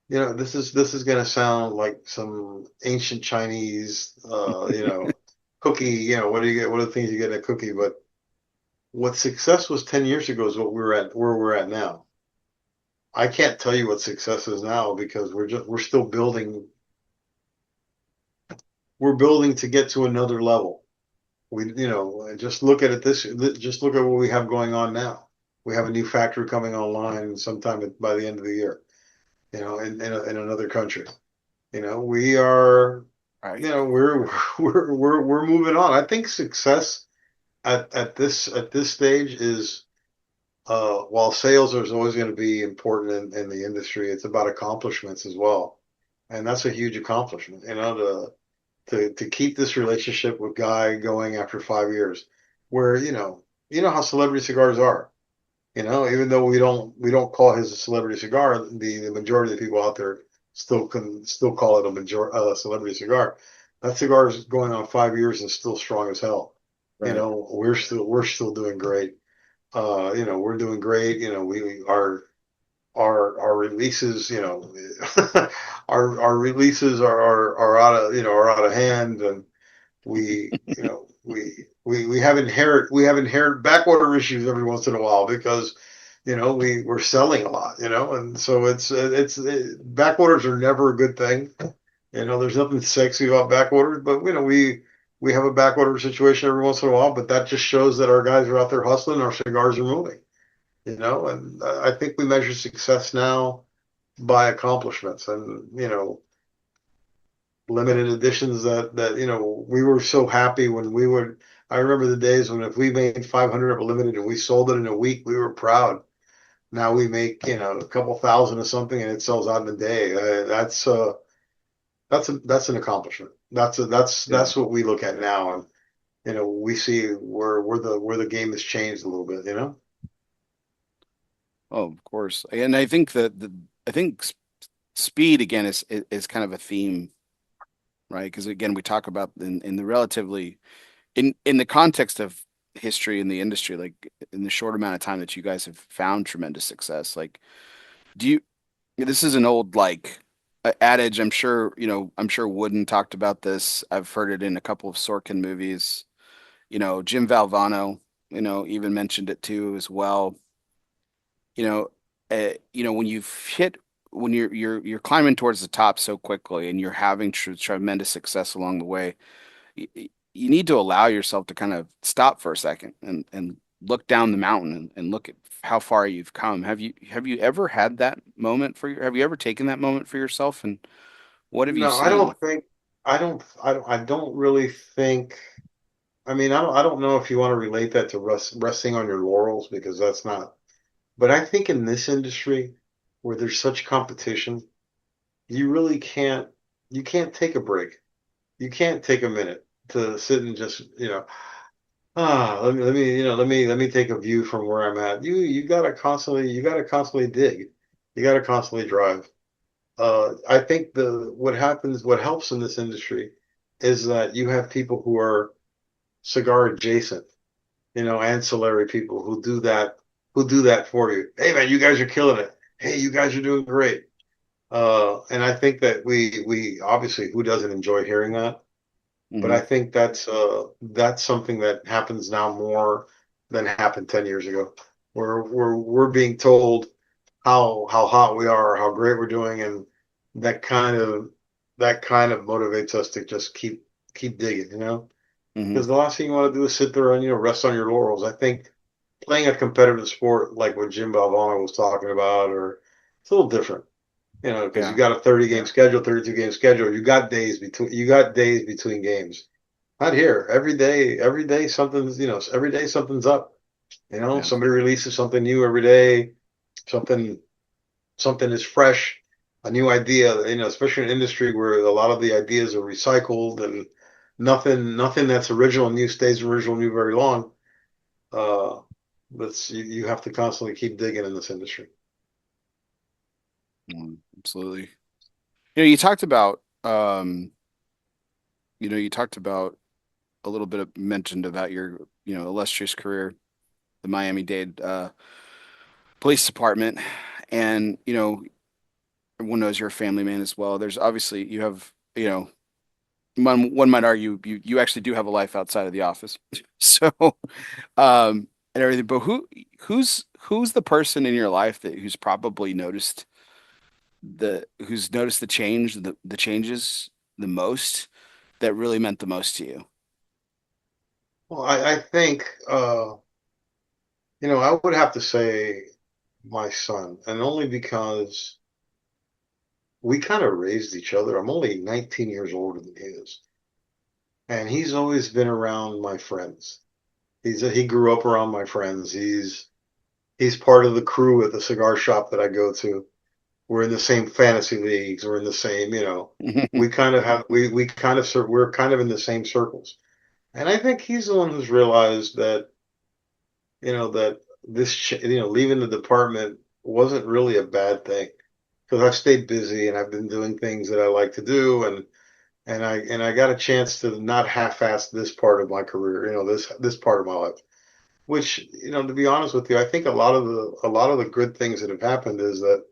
B: This is gonna sound like some ancient Chinese, cookie. What do you get? What are the things you get in a cookie? But what success was 10 years ago is where we're at now. I can't tell you what success is now because we're still building. We're building to get to another level. Just look at it just look at what we have going on now. We have a new factory coming online sometime by the end of the year, in another country. We are,
A: Right.
B: we're moving on. I think success at this stage is, while sales is always going to be important in the industry, it's about accomplishments as well. And that's a huge accomplishment, to keep this relationship with Guy going after 5 years, where, how celebrity cigars are. Even though we don't call his a celebrity cigar, the majority of the people out there still call it a celebrity cigar. That cigar is going on 5 years and still strong as hell.
A: Right.
B: We're still doing great. We're doing great. We our releases, our releases are out of hand, and we have inherent back order issues every once in a while because we're selling a lot, and so back orders are never a good thing. There's nothing sexy about back orders, but we have a back order situation every once in a while, but that just shows that our guys are out there hustling, our cigars are moving, and I think we measure success now by accomplishments and, limited editions that we were so happy when we would. I remember the days when if we made 500 of a limited and we sold it in a week, we were proud. Now we make, a couple thousand or something and it sells out in a day. That's an accomplishment.
A: Yeah.
B: That's what we look at now, and we see where the game has changed a little bit.
A: Oh, of course. And I think that I think speed again is kind of a theme, right? Because again, we talk about in the relatively in the context of history in the industry, like in the short amount of time that you guys have found tremendous success, like do you this is an old like adage, I'm sure Wooden talked about this. I've heard it in a couple of Sorkin movies. Jim Valvano, even mentioned it too as well. You know, when when you're climbing towards the top so quickly and you're having tremendous success along the way, you need to allow yourself to kind of stop for a second and look down the mountain and look at how far you've come. Have you ever had that moment have you ever taken that moment for yourself and what have you
B: No, I
A: seen?
B: don't think I don't really think. I mean, I don't know if you want to relate that to resting on your laurels, because that's not. But I think in this industry where there's such competition, you really can't take a break. You can't take a minute to sit and just, let me take a view from where I'm at. You gotta constantly dig. You gotta constantly drive. I think what helps in this industry is that you have people who are cigar adjacent, ancillary people who do that for you. Hey man, you guys are killing it. Hey, you guys are doing great. And I think that we obviously, who doesn't enjoy hearing that? But
A: Hmm.
B: I think that's something that happens now more than happened 10 years ago. We're being told how hot we are, how great we're doing, and that kind of that kind of motivates us to just keep digging.
A: Hmm.
B: Because the last thing you want to do is sit there and rest on your laurels. I think playing a competitive sport like what Jim Valvano was talking about, or it's a little different. Because you
A: Yeah.
B: got a 30 game schedule, 32 game schedule. You got days between games. Not here. Every day something's up.
A: Yeah.
B: Somebody releases something new every day. Something something is fresh, a new idea. Especially in an industry where a lot of the ideas are recycled, and nothing that's original and new stays original and new very long. Uh, but you have to constantly keep digging in this industry.
A: Absolutely. You talked about you talked about a little bit of mentioned about your, illustrious career, the Miami-Dade police department. And, everyone knows you're a family man as well. There's obviously you have, one might argue you actually do have a life outside of the office. So, and everything. But who's the person in your life that who's noticed the changes the most that really meant the most to you?
B: Well, I think I would have to say my son, and only because we kind of raised each other. I'm only 19 years older than he is, and he's always been around my friends. He grew up around my friends. He's part of the crew at the cigar shop that I go to. We're in the same fantasy leagues. We're in the same, we kind of have we kind of we're kind of in the same circles. And I think he's the one who's realized that leaving the department wasn't really a bad thing, because I've stayed busy and I've been doing things that I like to do, and I got a chance to not half-ass this part of my career, this part of my life. Which, to be honest with you, I think a lot of the good things that have happened is that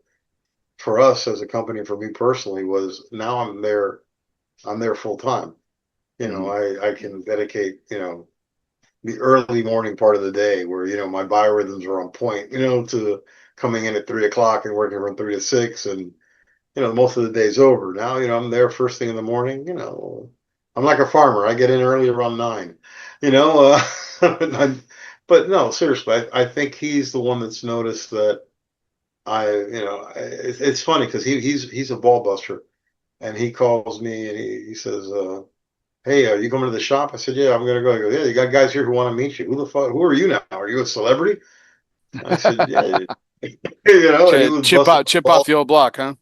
B: for us as a company, for me personally, was now I'm there full time.
A: Hmm.
B: I can dedicate, the early morning part of the day where, my biorhythms are on point, to coming in at 3 o'clock and working from 3 to 6, and most of the day's over. Now, I'm there first thing in the morning. I'm like a farmer. I get in early around 9. You know, but no, seriously, I think he's the one that's noticed that it's funny because he's a ball buster, and he calls me and he says, "Hey, are you coming to the shop?" I said, "Yeah, I'm gonna go." He goes, "Yeah, you got guys here who want to meet you. Who the fuck? Who are you now? Are you a celebrity?" I said, "Yeah." And he was busting
A: Chip off
B: balls.
A: the old block, huh?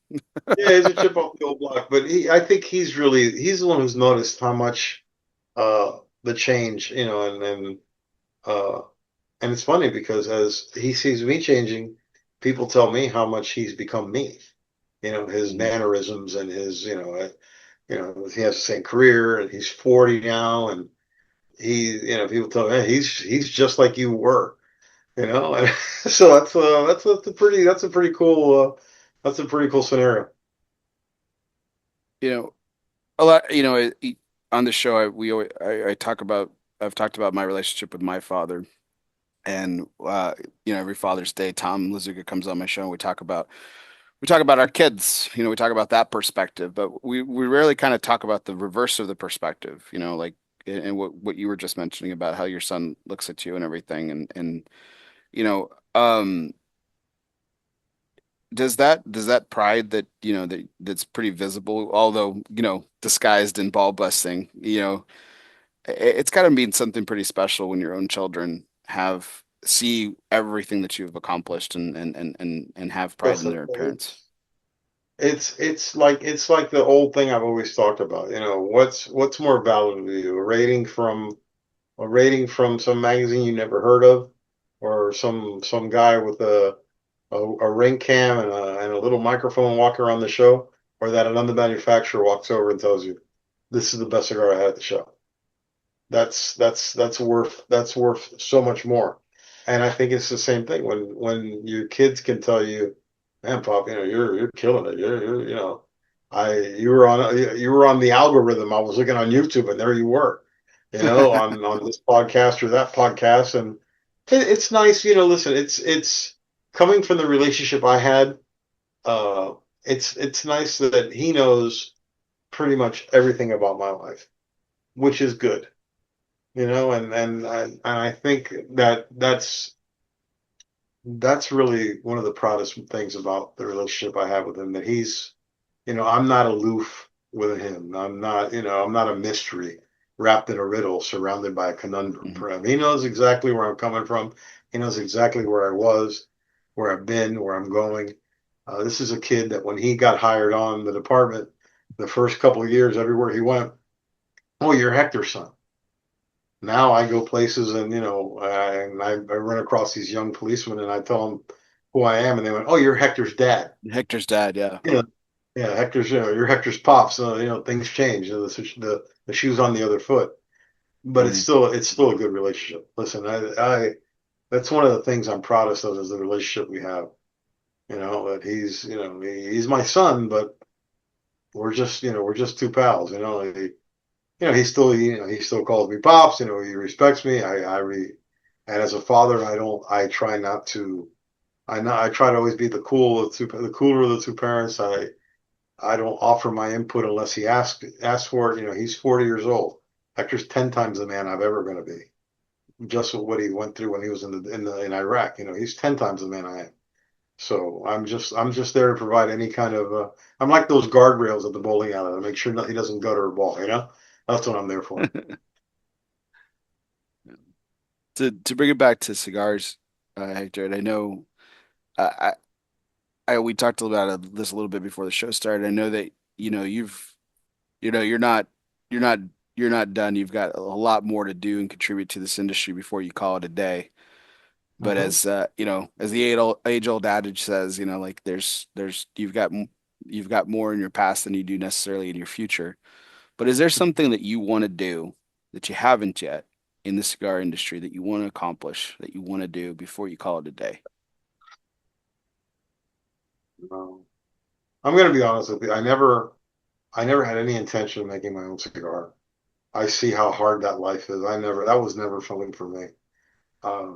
B: Yeah, he's a chip off the old block, but I think he's the one who's noticed how much the change, uh, and it's funny because as he sees me changing, people tell me how much he's become me. His
A: Mhm.
B: mannerisms and his, he has the same career and he's 40 now, and people tell me, "Hey, he's just like you were," and so that's a pretty cool that's a pretty cool scenario.
A: You know, a lot, on the show, I talk about, I've talked about my relationship with my father. And every Father's Day, Tom Lazuka comes on my show and we talk about our kids, we talk about that perspective, but we rarely kind of talk about the reverse of the perspective, like and what you were just mentioning about how your son looks at you and everything. And you know, um does that pride that that's pretty visible, although disguised in ball busting, it's got to mean something pretty special when your own children have see everything that you've accomplished and have pride in
B: Listen,
A: their appearance.
B: it's like the old thing I've always talked about. What's more valuable to you? A rating from some magazine you never heard of, or some guy with a ring cam and a little microphone walking around the show, or that another manufacturer walks over and tells you, "This is the best cigar I had at the show." That's worth so much more. And I think it's the same thing when your kids can tell you, "Man, Pop, you're killing it. I you were on the algorithm. I was looking on YouTube and there you were, on this podcast or that podcast." And it's nice, listen, it's coming from the relationship I had. Uh, it's nice that he knows pretty much everything about my life, which is good. And I think that's really one of the proudest things about the relationship I have with him, that I'm not aloof with him. I'm not a mystery wrapped in a riddle surrounded by a conundrum
A: Mhm.
B: for him. He knows exactly where I'm coming from. He knows exactly where I was, where I've been, where I'm going. This is a kid that when he got hired on the department, the first couple of years, everywhere he went, "Oh, you're Hector's son." Now I go places and I run across these young policemen and I tell them who I am, and they went, "Oh, you're Hector's dad."
A: Hector's dad, yeah.
B: Yeah, yeah, you're Hector's pop. So things change. The shoe's on the other foot, but it's
A: Mhm.
B: still it's still a good relationship. Listen, I that's one of the things I'm proudest of, is the relationship we have. That he's my son, but we're just two pals. He still calls me pops. He respects me. And as a father, I try not to. I try to always be the cooler of the two parents. I don't offer my input unless he asks for it. He's 40 years old. Hector's 10 times the man I've ever going to be. Just what he went through when he was in Iraq. He's 10 times the man I am. So I'm just there to provide any kind of. I'm like those guardrails at the bowling alley to make sure that he doesn't gutter a ball. That's what I'm there for.
A: To bring it back to cigars, Hector, and I know I, we talked about this a little bit before the show started. I know that you're not you're not you're not done. You've got a lot more to do and contribute to this industry before you call it a day. But
B: Mhm.
A: as the age old adage says, like there's you've got more in your past than you do necessarily in your future. But is there something that you want to do that you haven't yet in the cigar industry that you want to accomplish, that you want to do before you call it a day?
B: Um, I'm going to be honest with you. I never had any intention of making my own cigar. I see how hard that life is. That was never something for me. Uh,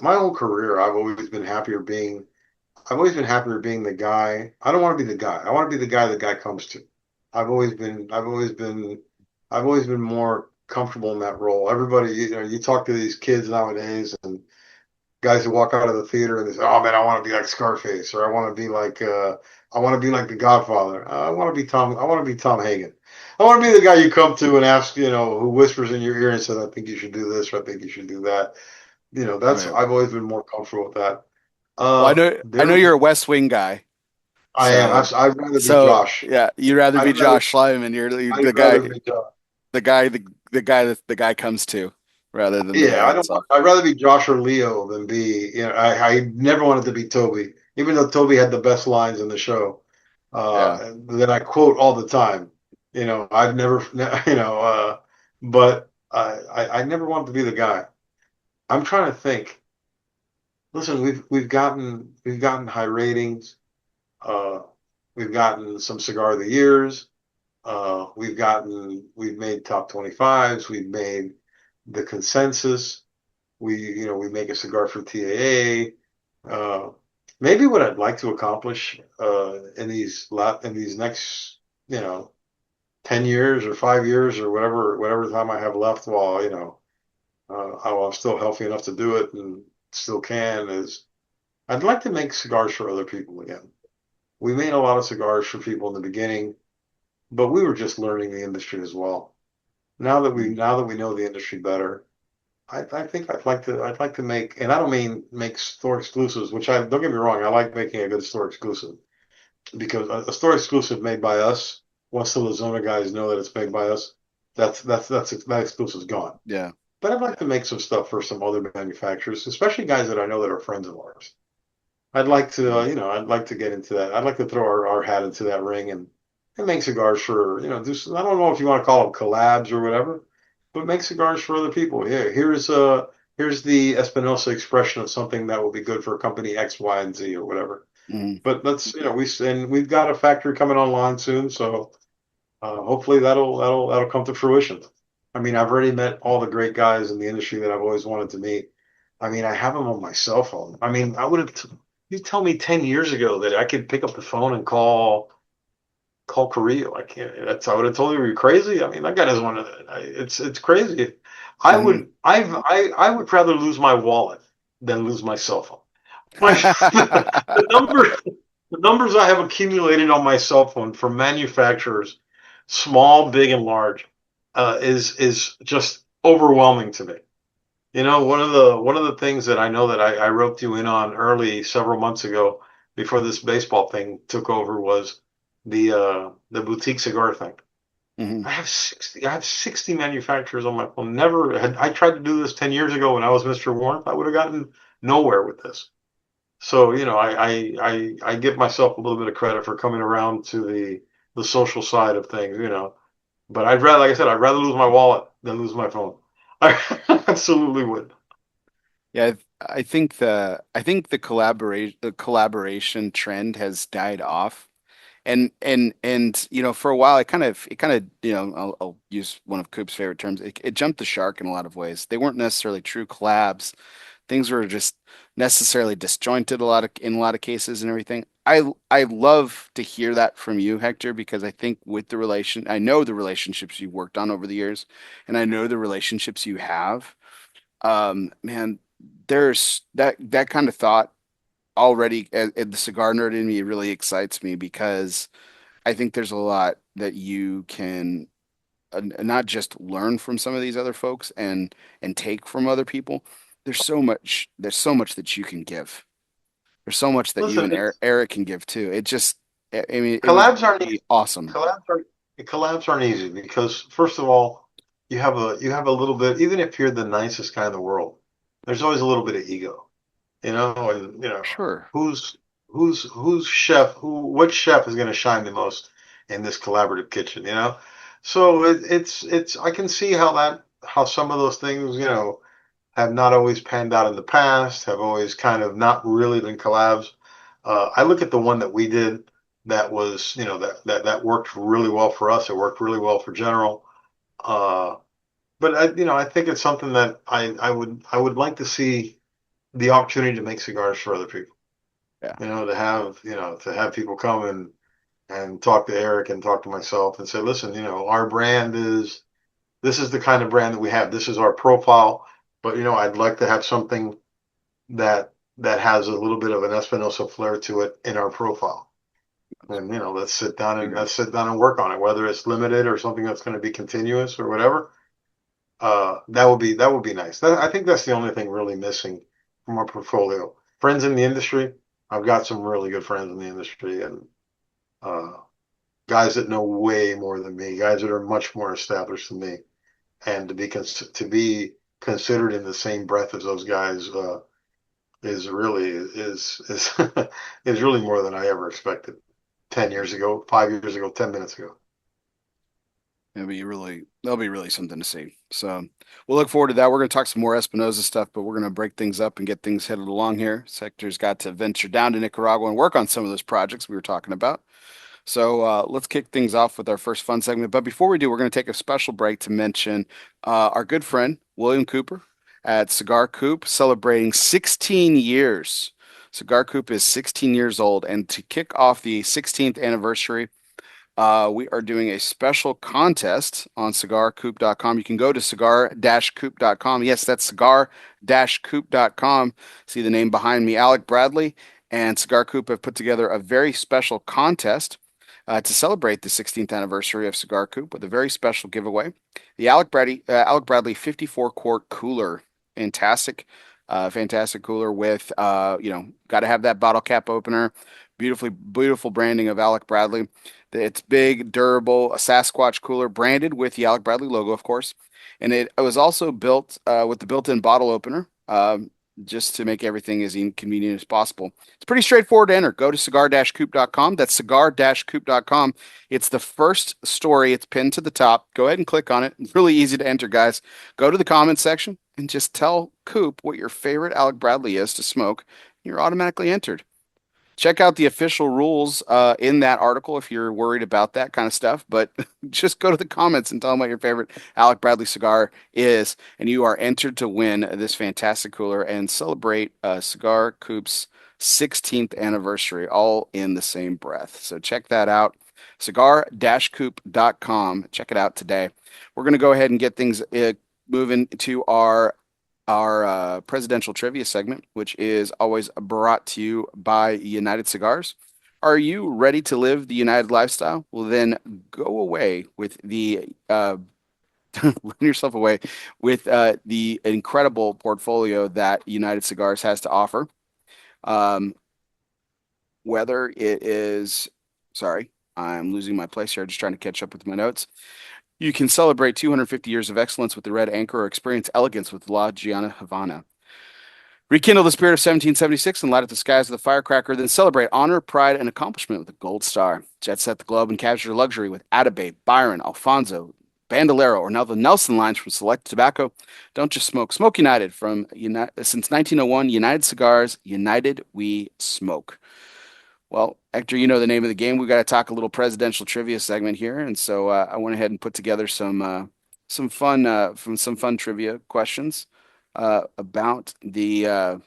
B: my whole career, I've always been happier being I've always been happier being the guy. I don't want to be the guy. I want to be the guy comes to. I've always been more comfortable in that role. Everybody, you talk to these kids nowadays and guys who walk out of the theater and they say, "Oh man, I want to be like Scarface," or I want to be like The Godfather. I want to be Tom. I want to be Tom Hagen. I want to be the guy you come to and ask, who whispers in your ear and says, "I think you should do this," or "I think you should do that." That's
A: Right.
B: I've always been more comfortable with that.
A: Well, I know
B: There,
A: you're a West Wing guy,
B: I am.
A: so
B: I'd rather be
A: so
B: Josh.
A: yeah, you'd rather be
B: I'd rather,
A: Josh Schleiman. You're
B: I'd rather be Josh.
A: the guy that the guy comes to, rather than the
B: Yeah,
A: guy
B: I don't.
A: himself.
B: I'd rather be Josh or Leo than be. I never wanted to be Toby, even though Toby had the best lines in the show.
A: Yeah.
B: That I quote all the time. I've never. But I never wanted to be the guy. I'm trying to think. Listen, we've gotten high ratings. Uh, we've gotten some cigar of the years. We've made top 25s. We've made the consensus. We make a cigar for TAA. Uh, Maybe what I'd like to accomplish in these next, 10 years or 5 years or whatever time I have left while, while I'm still healthy enough to do it and still can is I'd like to make cigars for other people again. We made a lot of cigars for people in the beginning, but we were just learning the industry as well. Now that we know the industry better, I think I'd like to make, and I don't mean make store exclusives, which I don't get me wrong, I like making a good store exclusive because a store exclusive made by us, once the Lazona guys know that it's made by us, that exclusive's gone.
A: Yeah.
B: But I'd like to make some stuff for some other manufacturers, especially guys that I know that are friends of ours. I'd like to get into that. I'd like to throw our hat into that ring and make cigars for, I don't know if you want to call them collabs or whatever, but make cigars for other people. Yeah, here's the Espinosa expression of something that will be good for company X, Y, and Z or whatever.
C: Mhm.
B: But we've got a factory coming online soon, so hopefully that'll come to fruition. I mean, I've already met all the great guys in the industry that I've always wanted to meet. I mean, I have them on my cell phone. I mean, you tell me 10 years ago that I could pick up the phone and call Carrillo. I can't. I would have told you, were you crazy? I mean, that guy doesn't want to. It's crazy.
C: Mhm.
B: I would rather lose my wallet than lose my cell phone. My the number the numbers I have accumulated on my cell phone from manufacturers, small, big, and large, is just overwhelming to me. One of the things that I know that I roped you in on early several months ago before this baseball thing took over was the boutique cigar thing.
C: Mhm.
B: I have 60 manufacturers on my phone. Never had I tried to do this 10 years ago when I was Mr. Warmth, I would have gotten nowhere with this. So, I give myself a little bit of credit for coming around to the social side of things. But like I said, I'd rather lose my wallet than lose my phone. I absolutely would.
C: Yeah, I think the collaboration trend has died off. And for a while it kind of I'll use one of Coop's favorite terms. It jumped the shark in a lot of ways. They weren't necessarily true collabs. Things were just necessarily disjointed in a lot of cases and everything. I love to hear that from you, Hector, because I think I know the relationships you've worked on over the years, and I know the relationships you have. Man, there's that kind of thought already. The cigar nerd in me really excites me because I think there's a lot that you can not just learn from some of these other folks and take from other people. There's so much that you can give. There's so much that you
B: Listen,
C: and Eric can give too. I mean, it would
B: collabs aren't easy.
C: be awesome.
B: Collabs aren't easy because first of all, you have a little bit, even if you're the nicest guy in the world, there's always a little bit of ego, and
C: Sure.
B: what chef is going to shine the most in this collaborative kitchen. So it's I can see how some of those things, have not always panned out in the past, have always kind of not really been collabs. I look at the one that we did that was, that worked really well for us. It worked really well for General. Uh, but I think it's something that I would like to see the opportunity to make cigars for other people.
C: Yeah.
B: To have people come and talk to Eric and talk to myself and say, listen, our brand is this is the kind of brand that we have. This is our profile, but I'd like to have something that has a little bit of an Espinosa flair to it in our profile. And let's sit down and work on it, whether it's limited or something that's going to be continuous or whatever. That would be nice. I think that's the only thing really missing from our portfolio. Friends in the industry. I've got some really good friends in the industry and uh, guys that know way more than me, guys that are much more established than me, and to be considered in the same breath as those guys is is really more than I ever expected 10 years ago, 5 years ago, 10 minutes ago.
C: That'll be really something to see. So we'll look forward to that. We're going to talk some more Espinosa stuff, but we're going to break things up and get things headed along here. Hector's got to venture down to Nicaragua and work on some of those projects we were talking about. So let's kick things off with our first fun segment. But before we do, we're going to take a special break to mention our good friend, William Cooper at Cigar Coop, celebrating 16 years. Cigar Coop is 16 years old. And to kick off the 16th anniversary, we are doing a special contest on cigarcoop.com. You can go to cigar-coop.com. Yes, that's cigar-coop.com. See the name behind me, Alec Bradley and Cigar Coop have put together a very special contest to celebrate the 16th anniversary of Cigar Coop with a very special giveaway. The Alec Bradley 54 quart cooler. Fantastic, fantastic cooler with, got to have that bottle cap opener. Beautiful branding of Alec Bradley. It's big, durable, a Sasquatch cooler branded with the Alec Bradley logo, of course. And it was also built with the built-in bottle opener, just to make everything as inconvenient as possible. It's pretty straightforward to enter. Go to cigar-coop.com. That's cigar-coop.com. It's the first story. It's pinned to the top. Go ahead and click on it. It's really easy to enter, guys. Go to the comments section and just tell Coop what your favorite Alec Bradley is to smoke. You're automatically entered. Check out the official rules in that article if you're worried about that kind of stuff. But just go to the comments and tell them what your favorite Alec Bradley cigar is, and you are entered to win this fantastic cooler and celebrate Cigar Coop's 16th anniversary, all in the same breath. So check that out, cigar-coop.com. Check it out today. We're going to go ahead and get things moving to our presidential trivia segment, which is always brought to you by United Cigars. Are you ready to live the United lifestyle? Well, then go away with lend yourself away with the incredible portfolio that United Cigars has to offer. Whether it is, sorry, I'm losing my place here. I'm just trying to catch up with my notes. You can celebrate 250 years of excellence with the Red Anchor or experience elegance with La Gianna Havana. Rekindle the spirit of 1776 and light up the skies with a firecracker, then celebrate honor, pride, and accomplishment with a gold star. Jet set the globe and capture luxury with Atabey, Byron, Alfonso, Bandolero, or now the Nelson lines from Select Tobacco. Don't just smoke. Smoke United since 1901. United Cigars, United we smoke. Well, Hector, you know the name of the game. We've got to talk a little presidential trivia segment here, and so I went ahead and put together some fun trivia questions about the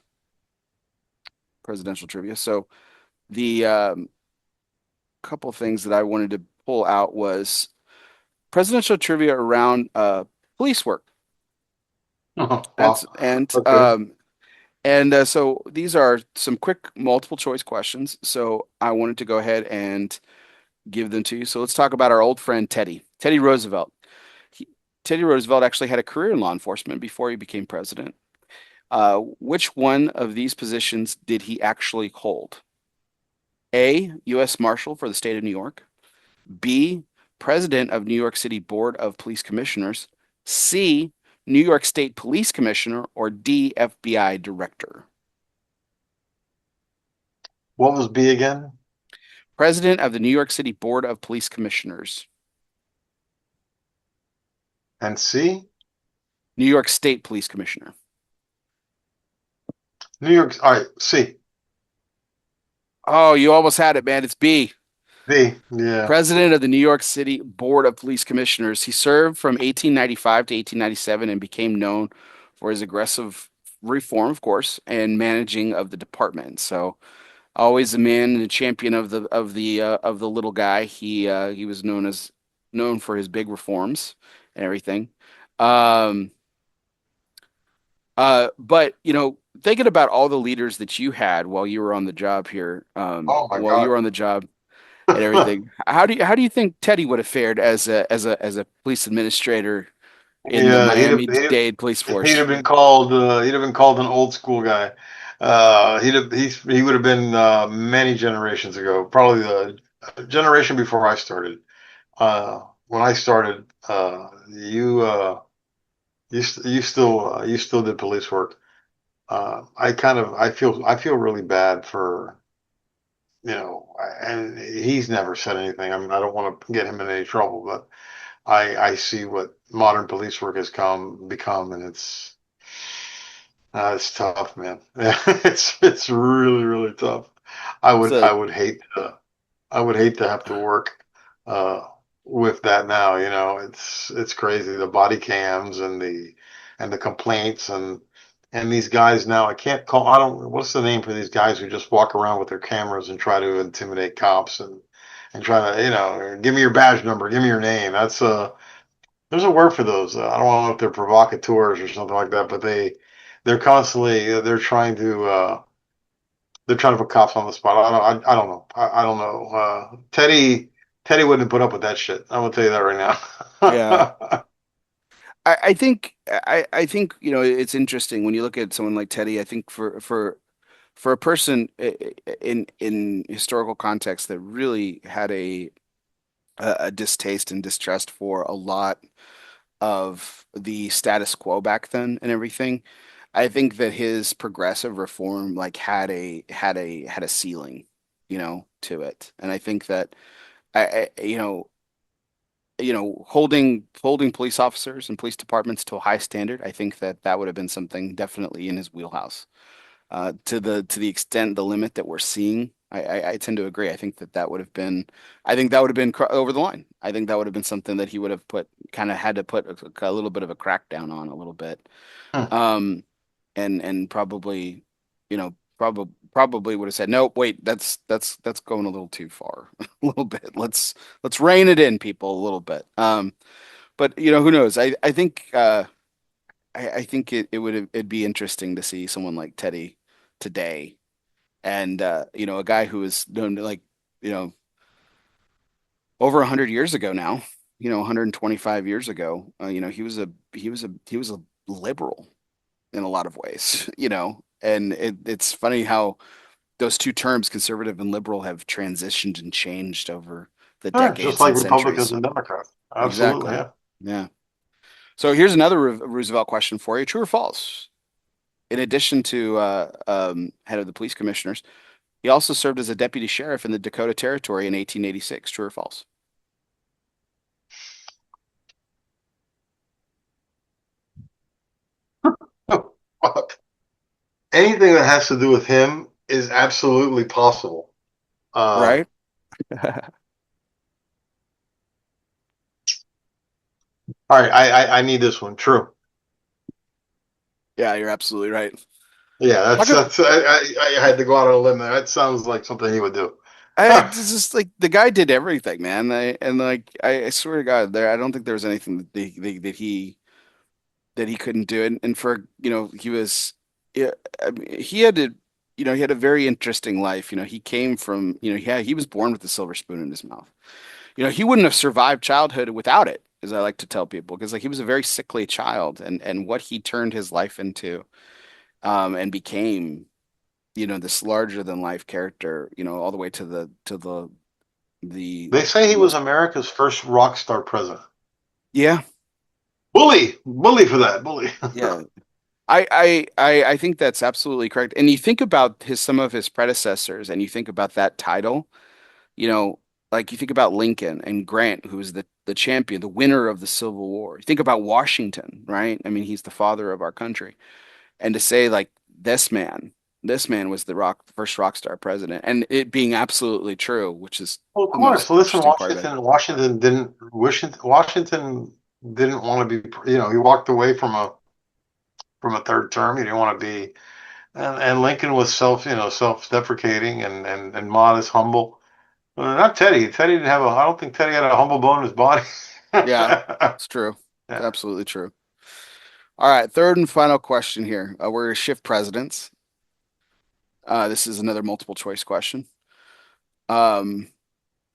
C: presidential trivia. So the couple of things that I wanted to pull out was presidential trivia around police work.
B: Oh,
C: That's
B: wow.
C: and
B: Okay.
C: so these are some quick multiple choice questions. So I wanted to go ahead and give them to you. So let's talk about our old friend Teddy Roosevelt. He, Teddy Roosevelt actually had a career in law enforcement before he became president. Which one of these positions did he actually hold? A, U.S. Marshal for the state of New York. B, President of New York City Board of Police Commissioners. C, New York State Police Commissioner. Or D, FBI Director.
B: What was B again?
C: President of the New York City Board of Police Commissioners.
B: And C?
C: New York State Police Commissioner.
B: New York. All right. C.
C: Oh, you almost had it, man. It's B.
B: B. Yeah.
C: President of the New York City Board of Police Commissioners. He served from 1895 to 1897 and became known for his aggressive reform, of course, and managing of the department. So always a man and a champion of the little guy. He was known for his big reforms and everything. Um, but thinking about all the leaders that you had while you were on the job here,
B: Oh my
C: while you
B: God.
C: were on the job and everything, how do you think Teddy would have fared as a police administrator in the
B: Yeah,
C: Miami-Dade police
B: he'd have
C: force?
B: been called he'd have been called an old school guy. He would have been many generations ago, probably the generation before I started. When I started, you still did police work. I feel really bad for and he's never said anything. I mean, I don't want to get him in any trouble, but I see what modern police work has become, and it's tough, man. It's really really tough.
C: So
B: I would hate I would hate to have to work uh, with that now. It's crazy. The body cams and the complaints and these guys now. I can't call. I don't. What's the name for these guys who just walk around with their cameras and try to intimidate cops and try to give me your badge number, give me your name. There's a word for those. I don't know if they're provocateurs or something like that, but they're constantly they're trying to put cops on the spot. I don't know. I don't know. Teddy wouldn't put up with that shit. I'm gonna tell you that right
C: yeah.
B: now.
C: I think it's interesting when you look at someone like Teddy. I think for a person in historical context that really had a distaste and distrust for a lot of the status quo back then and everything, I think that his progressive reform like had a ceiling, to it. And I think that I holding police officers and police departments to a high standard, I think that that would have been something definitely in his wheelhouse. To the extent, the limit that we're seeing, I tend to agree. I think that would have been over the line. I think that would have been something that he would have kind of had to put a little bit of a crackdown on a little bit. Um, and probably, probably would have said, no, wait, that's going a little too far, a little bit. Let's rein it in, people, a little bit. But who knows? I think it'd be interesting to see someone like Teddy today, and a guy who is known to, like, you know over 100 years ago now, 125 years ago, he was a liberal in a lot of ways, and it's funny how those two terms, conservative and liberal, have transitioned and changed over the
B: Sure, just
C: decades
B: like
C: and
B: Republicans
C: centuries.
B: and Democrats. Absolutely,
C: Exactly.
B: yeah.
C: Yeah. So here's another Roosevelt question for you. True or false? In addition to head of the police commissioners, he also served as a deputy sheriff in the Dakota Territory in 1886. True or false?
B: Anything that has to do with him is absolutely possible. Uh,
C: Right?
B: all right, I need this one. True.
C: Yeah, you're absolutely right.
B: Yeah,
C: Talk about,
B: I had to go out on a limb there. That sounds like something he would do.
C: it's just like the guy did everything, man. And like I swear to God, I don't think there was anything that he couldn't do. And for he was, yeah, I mean, he had a very interesting life. He came from, he was born with a silver spoon in his mouth. He wouldn't have survived childhood without it, as I like to tell people, because like he was a very sickly child, and what he turned his life into, and became, this larger than life character, all the way the
B: They say he was
C: most,
B: America's first rock star president.
C: yeah,
B: Bully for that, bully.
C: yeah. I think that's absolutely correct. And you think about some of his predecessors, and you think about that title, you know, like you think about Lincoln and Grant, who was the champion, the winner of the Civil War. You think about Washington, right? I mean, he's the father of our country. And to say like this man was the first rock star president, and it being absolutely true, which is
B: Well, of
C: the
B: course.
C: most
B: Listen,
C: interesting part about it.
B: Washington didn't want to be. He walked away from a third term. He didn't want to be and Lincoln was self-deprecating and modest, humble. Not Teddy. Teddy didn't have a. I don't think Teddy had a humble bone in his body.
C: Yeah, it's true. It's
B: Yeah.
C: absolutely true. All right, third and final question here. We're gonna shift presidents. This is another multiple choice question. Um,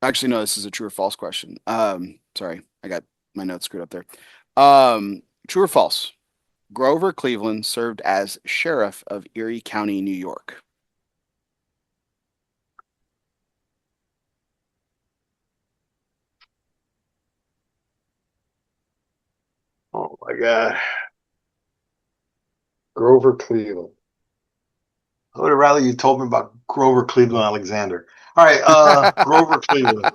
C: Actually, no, this is a true or false question. Sorry, I got my notes screwed up there. True or false? Grover Cleveland served as sheriff of Erie County, New York.
B: Oh my God. Grover Cleveland. I would have rather you told me about Grover Cleveland Alexander. All right, Grover Cleveland.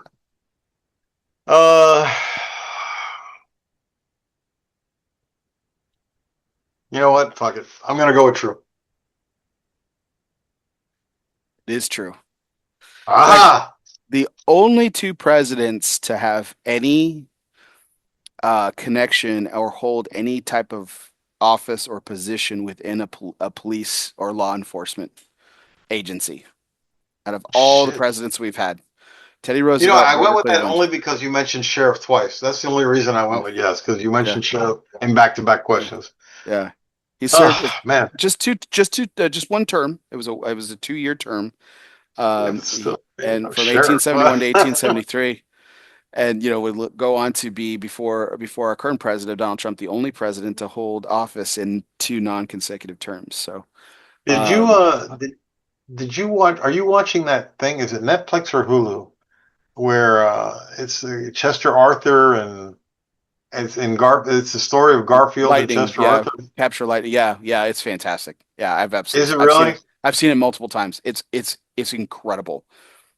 B: Uh, you know what? Fuck it. I'm gonna go with true.
C: It is true. In fact,
B: Aha!
C: the only two presidents to have any connection or hold any type of office or position within a police or law enforcement agency out of all the
B: Shit.
C: presidents we've had. Teddy
B: You know,
C: Roosevelt,
B: I went
C: Grover
B: with that
C: Cleveland.
B: only because you mentioned sheriff twice. That's the only reason I went with yes, because you
C: Yeah,
B: mentioned sheriff in back-to-back
C: yeah,
B: questions.
C: yeah. He served
B: Oh man,
C: just one term. It was a 2-year term.
B: yeah, but still,
C: And from
B: sheriff.
C: 1871 to 1873. And would go on to be before our current president Donald Trump, the only president to hold office in two non-consecutive terms. So,
B: Did you
C: um,
B: did you watch? Are you watching that thing? Is it Netflix or Hulu? Where it's Chester Arthur and it's the story of Garfield and
C: Lightning,
B: Chester
C: yeah,
B: Arthur.
C: capture lightning, yeah, yeah, it's fantastic. Yeah,
B: Is it
C: I've seen
B: really?
C: it. I've seen it multiple times. It's incredible.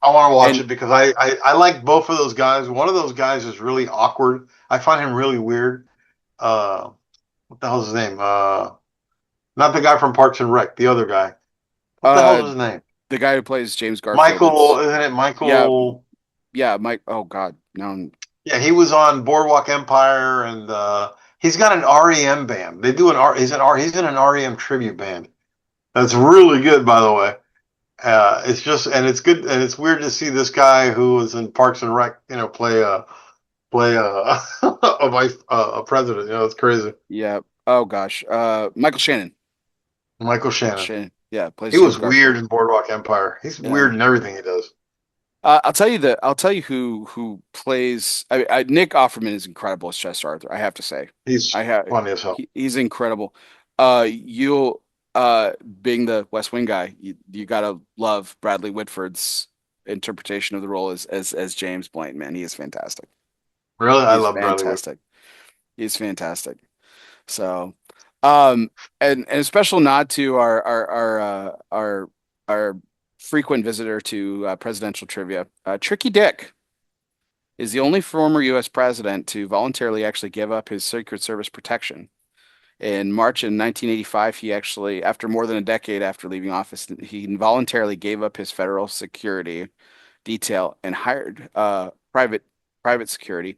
B: I want to watch
C: And
B: it because I like both of those guys. One of those guys is really awkward. I find him really weird. Uh, what the hell's his name? Not the guy from Parks and Rec, the other guy. What the
C: uh,
B: hell's his name?
C: the guy who plays James Garfield,
B: Michael,
C: it's
B: isn't it
C: yeah,
B: Michael?
C: yeah, Mike. Oh God, no,
B: Yeah, he was on Boardwalk Empire, and he's got an REM band. They do an R. He's in an REM tribute band. That's really good, by the way. It's just and it's good and it's weird to see this guy who was in Parks and Rec, play a vice a president. It's crazy.
C: yeah. Oh gosh, Michael Shannon.
B: Michael
C: Michael
B: Shannon.
C: Shannon, yeah, plays
B: He
C: James
B: was weird
C: Garfield.
B: in Boardwalk Empire. He's
C: Yeah.
B: weird in everything he does.
C: I'll tell you who plays. Nick Offerman is incredible as Chester Arthur. I have to say,
B: He's
C: I have
B: funny as hell.
C: he's incredible. You'll being the West Wing guy, you gotta love Bradley Whitford's interpretation of the role as James Blaine. Man, he is fantastic.
B: Really, I
C: He's
B: love Bradley Whitford.
C: fantastic. He's fantastic. So, um, and a special nod to our frequent visitor to presidential trivia. Tricky Dick is the only former U.S. president to voluntarily actually give up his Secret Service protection. In March in 1985, he actually, after more than a decade after leaving office, he voluntarily gave up his federal security detail and hired private security,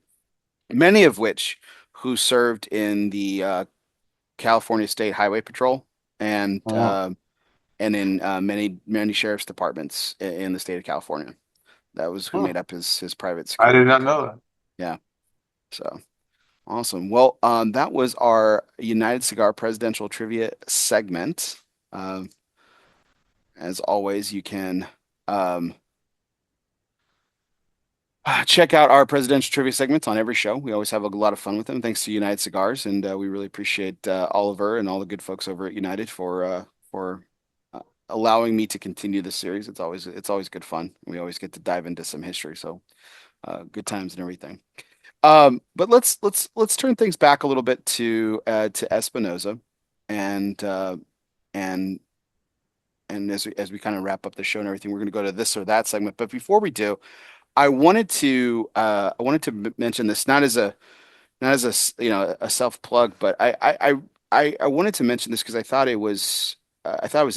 C: many of which who served in the California State Highway Patrol and
B: Mhm.
C: in many sheriff's departments in the state of California. That was who
B: Huh.
C: made up his private
B: I
C: security
B: did not
C: detail.
B: know that.
C: Yeah. So awesome. Well, that was our United Cigar Presidential Trivia segment. Um, as always, you can um, check out our presidential trivia segments on every show. We always have a lot of fun with them. Thanks to United Cigars, and we really appreciate Oliver and all the good folks over at United for allowing me to continue this series. It's always good fun. We always get to dive into some history, so good times and everything. But let's turn things back a little bit to Espinosa, and and as we kind of wrap up the show and everything, we're going to go to this or that segment. But before we do, I wanted to mention this not as a self plug, but I wanted to mention this because I thought it was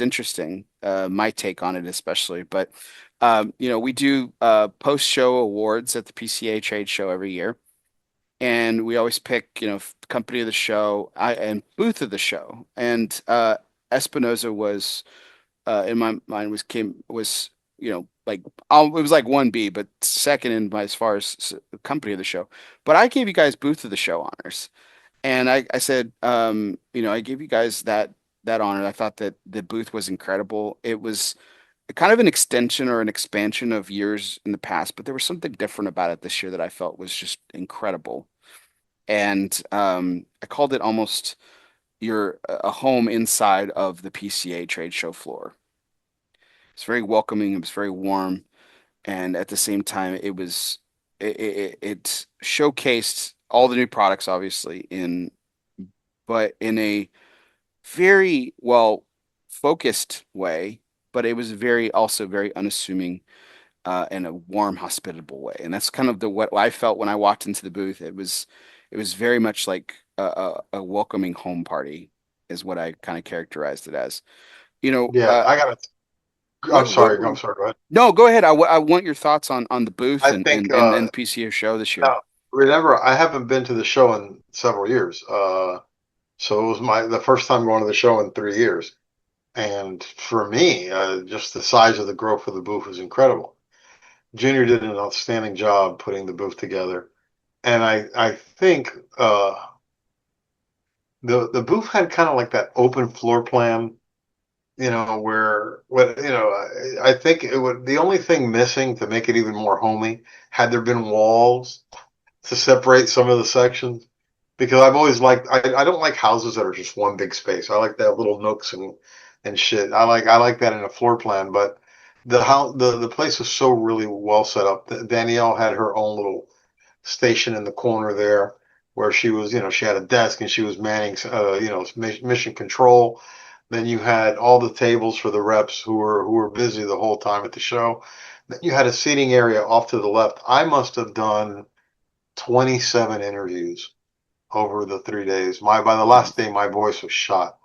C: interesting, my take on it especially. But we do post show awards at the PCA trade show every year, and we always pick company of the show and booth of the show, and Espinosa was in my mind was like it was like 1B, but second in my as far as company of the show. But I gave you guys booth of the show honors, and I said I gave you guys that honor. I thought that the booth was incredible. It was kind of an extension or an expansion of years in the past, but there was something different about it this year that I felt was just incredible. And I called it almost your a home inside of the PCA trade show floor. It's very welcoming. It was very warm, and at the same time, it showcased all the new products, obviously, but in a very well focused way. But it was very also very unassuming in a warm, hospitable way, and that's kind of the what I felt when I walked into the booth. It was very much like a welcoming home party, is what I kind of characterized it as. You know,
B: Yeah,
C: uh,
B: I gotta. I'm
C: what what
B: sorry. I'm sorry. Go ahead.
C: No, go ahead. I want your thoughts on the booth
B: I
C: and
B: think
C: and and, and PCO show this year.
B: now remember I haven't been to the show in several years. So it was the first time going to the show in 3 years. And for me, just the size of the growth of the booth was incredible. Junior did an outstanding job putting the booth together. And I think the booth had kind of like that open floor plan, where what I think it would the only thing missing to make it even more homey had there been walls to separate some of the sections. Because I've always liked I don't like houses that are just one big space. I like to have little nooks and shit. I like that in a floor plan, but the place was so really well set up. Danielle had her own little station in the corner there where she was, she had a desk and she was manning, mission control. Then you had all the tables for the reps who were busy the whole time at the show. Then you had a seating area off to the left. I must have done 27 interviews over the 3 days. By the last day, my voice was shot.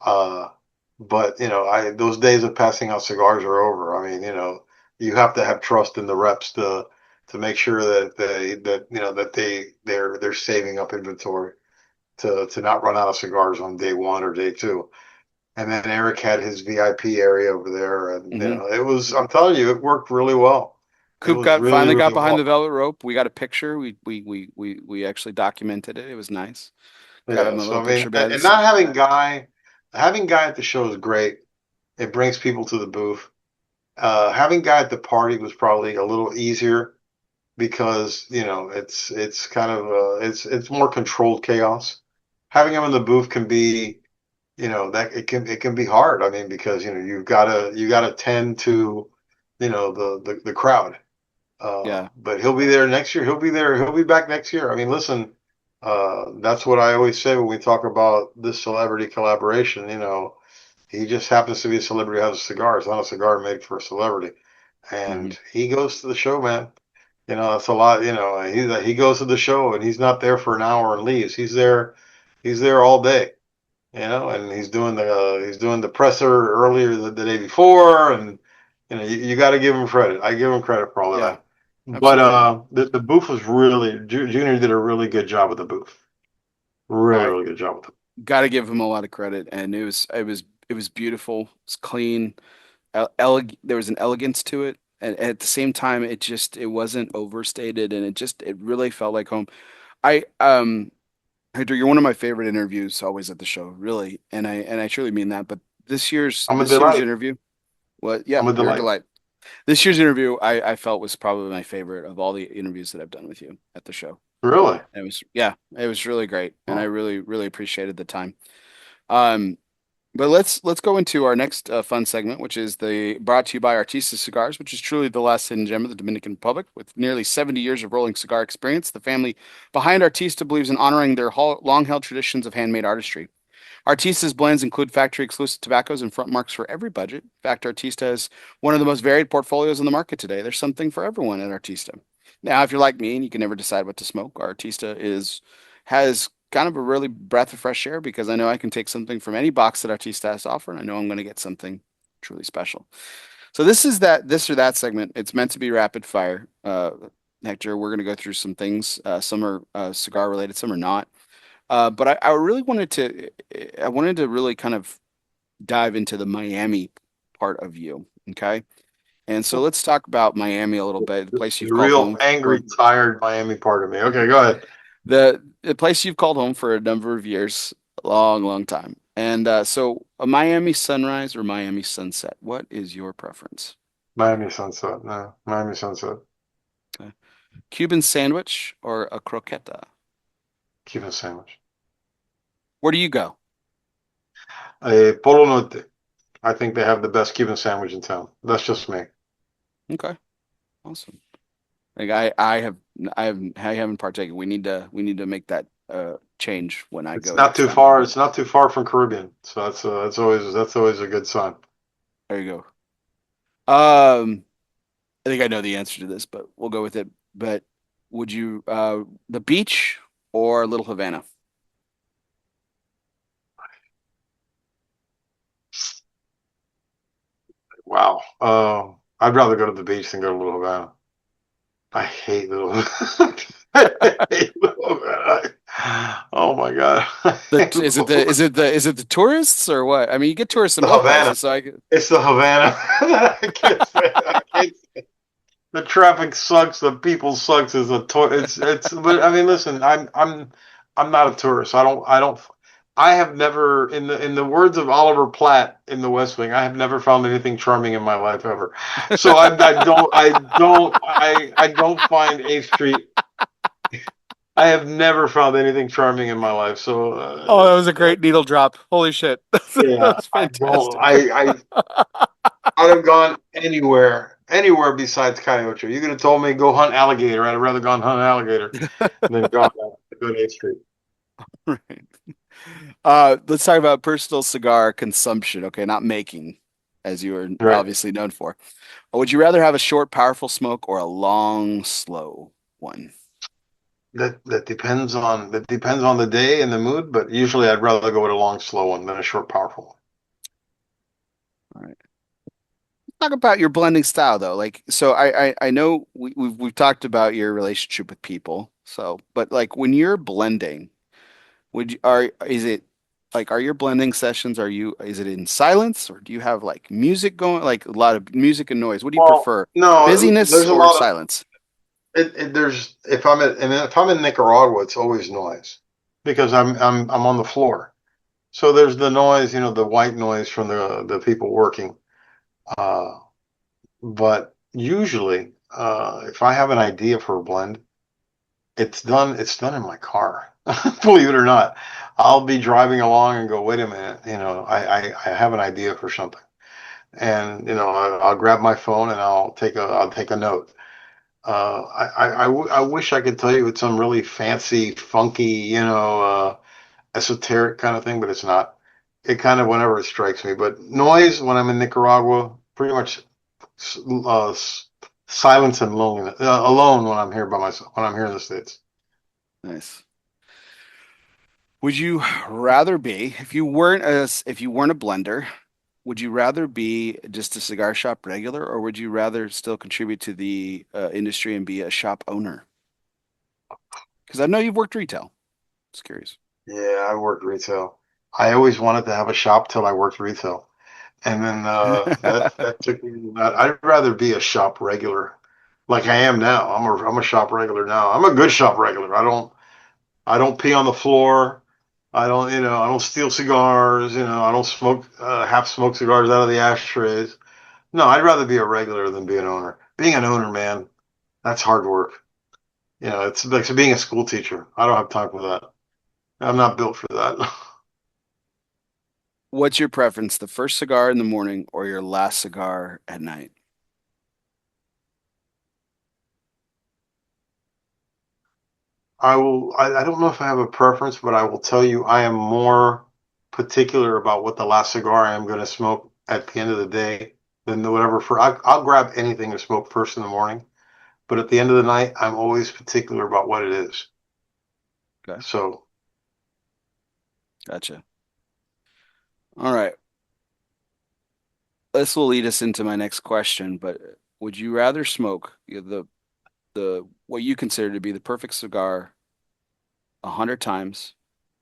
B: Uh, but I those days of passing out cigars are over. I mean, you have to have trust in the reps to make sure that they're saving up inventory to not run out of cigars on day one or day two. And then Eric had his VIP area over there, and
C: Hmm.
B: it was. I'm telling you, it worked really well. It
C: Coop
B: was
C: got
B: really,
C: finally got
B: really
C: behind
B: well.
C: the velvet rope. We got a picture. We actually documented it. It was nice. Got him
B: Yeah.
C: a
B: So
C: little
B: I mean,
C: picture
B: and
C: bed.
B: not having Guy at the show is great. It brings people to the booth. Having Guy at the party was probably a little easier because it's kind of it's more controlled chaos. Having him in the booth can be that it can be hard. I mean, because you gotta tend to the crowd.
C: Yeah.
B: But he'll be there next year. He'll be there. He'll be back next year. I mean, listen, that's what I always say when we talk about this celebrity collaboration. He just happens to be a celebrity who has a cigar. It's not a cigar made for a celebrity,
C: Hmm.
B: and he goes to the show, man. That's a lot. He goes to the show and he's not there for an hour and leaves. He's there all day. And he's doing the presser earlier the day before, and you got to give him credit. I give him credit for all of
C: Yeah.
B: that. But
C: Absolutely.
B: the booth was really Junior did a really good job with the booth. Really,
C: I
B: really good job with it.
C: got to give him a lot of credit, and it was beautiful. It's clean. There was an elegance to it, and at the same time, it wasn't overstated, and it really felt like home. I Hector, you're one of my favorite interviews always at the show, really, and I truly mean that. But this year's
B: I'm a
C: this year's
B: delight.
C: interview, well, yeah,
B: I'm a
C: you're a
B: delight.
C: delight. This year's interview, I felt was probably my favorite of all the interviews that I've done with you at the show.
B: Really.
C: Yeah, it was really great, and I
B: Oh.
C: really, really appreciated the time. Um, but let's go into our next fun segment, which is the brought to you by Artista Cigars, which is truly the last hidden gem of the Dominican Republic. With nearly 70 years of rolling cigar experience, the family behind Artista believes in honoring their long-held traditions of handmade artistry. Artista's blends include factory exclusive tobaccos and front marks for every budget. In fact, Artista has one of the most varied portfolios on the market today. There's something for everyone at Artista. Now, if you're like me and you can never decide what to smoke, Artista has kind of a really breath of fresh air because I know I can take something from any box that Artista has to offer, and I know I'm going to get something truly special. So this or that segment. It's meant to be rapid fire. Hector, we're going to go through some things. Some are cigar related, some are not. But I wanted to really kind of dive into the Miami part of you. Okay. And so let's talk about Miami a little bit, the place you've
B: The
C: called
B: real
C: home
B: angry,
C: for
B: tired Miami part of me. Okay, go ahead.
C: the place you've called home for a number of years, a long, long time. And so a Miami sunrise or Miami sunset, what is your preference?
B: Miami Sunset. No, Miami Sunset.
C: Okay. Cuban sandwich or a croqueta?
B: Cuban sandwich.
C: Where do you go?
B: A Polo Norte. I think they have the best Cuban sandwich in town. That's just me.
C: Okay, awesome. Like I haven't partaken. We need to make that change when I
B: It's
C: go
B: not
C: next
B: too
C: time.
B: far. It's not too far from Caribbean, so that's always a good sign.
C: There you go. I think I know the answer to this, but we'll go with it. But would you the beach or Little Havana?
B: Wow. I'd rather go to the beach than go to Little Havana. I hate Little. I hate Little Havana. Oh my God. I
C: The
B: hate
C: is it
B: Little-
C: the is it the is it the tourists or what? I mean, you get tourists in
B: the
C: both
B: Havana.
C: places, so I get
B: It's the Havana. I can't say. I can't say. The traffic sucks. The people sucks. Is a tour. It's. But I mean, listen. I'm not a tourist. I don't. I have never, in the words of Oliver Platt in The West Wing, I have never found anything charming in my life ever. So I don't find 8th Street. I have never found anything charming in my life. So
C: Oh, that was a great needle drop. Holy shit. That
B: yeah,
C: was
B: I don't.
C: fantastic.
B: I'd have gone anywhere besides Coyote. You could have told me go hunt alligator. I'd have rather gone hunt alligator than go to 8th Street.
C: Right. Let's talk about personal cigar consumption. Okay, not making, as you are
B: Right.
C: obviously known for. Would you rather have a short, powerful smoke or a long, slow one?
B: That depends on the day and the mood, but usually I'd rather go with a long, slow one than a short, powerful one.
C: All right. Talk about your blending style though. Like, so I know we've talked about your relationship with people. So, but like when you're blending, would you are is it like are your blending sessions is it in silence or do you have like music going like a lot of music and noise? What do you
B: Well,
C: prefer?
B: no,
C: Busyness
B: there's a
C: or
B: lot of
C: silence?
B: there's if I'm in Nicaragua, it's always noise because I'm on the floor. So there's the noise, the white noise from the people working. Uh, but usually, if I have an idea for a blend, it's done in my car. Believe it or not, I'll be driving along and go, wait a minute, I have an idea for something, and I'll grab my phone and I'll take a note. I wish I could tell you it's some really fancy, funky, esoteric kind of thing, but it's not. It kind of whenever it strikes me. But noise when I'm in Nicaragua, pretty much silence and loneliness, alone when I'm here by myself, when I'm here in the States.
C: Nice. Would you rather be if you weren't a blender, would you rather be just a cigar shop regular, or would you rather still contribute to the industry and be a shop owner? Because I know you've worked retail. Just curious.
B: Yeah, I worked retail. I always wanted to have a shop till I worked retail. And then that took me. I'd rather be a shop regular, like I am now. I'm a shop regular now. I'm a good shop regular. I don't pee on the floor. I don't steal cigars. I don't smoke half smoked cigars out of the ashtrays. No, I'd rather be a regular than be an owner. Being an owner, man, that's hard work. It's like being a school teacher. I don't have time for that. I'm not built for that.
C: What's your preference, the first cigar in the morning or your last cigar at night?
B: I don't know if I have a preference, but I will tell you I am more particular about what the last cigar I am going to smoke at the end of the day than whatever I'll grab anything to smoke first in the morning, but at the end of the night, I'm always particular about what it is.
C: Okay,
B: So
C: gotcha. All right. This will lead us into my next question, but would you rather smoke the what you consider to be the perfect cigar 100 times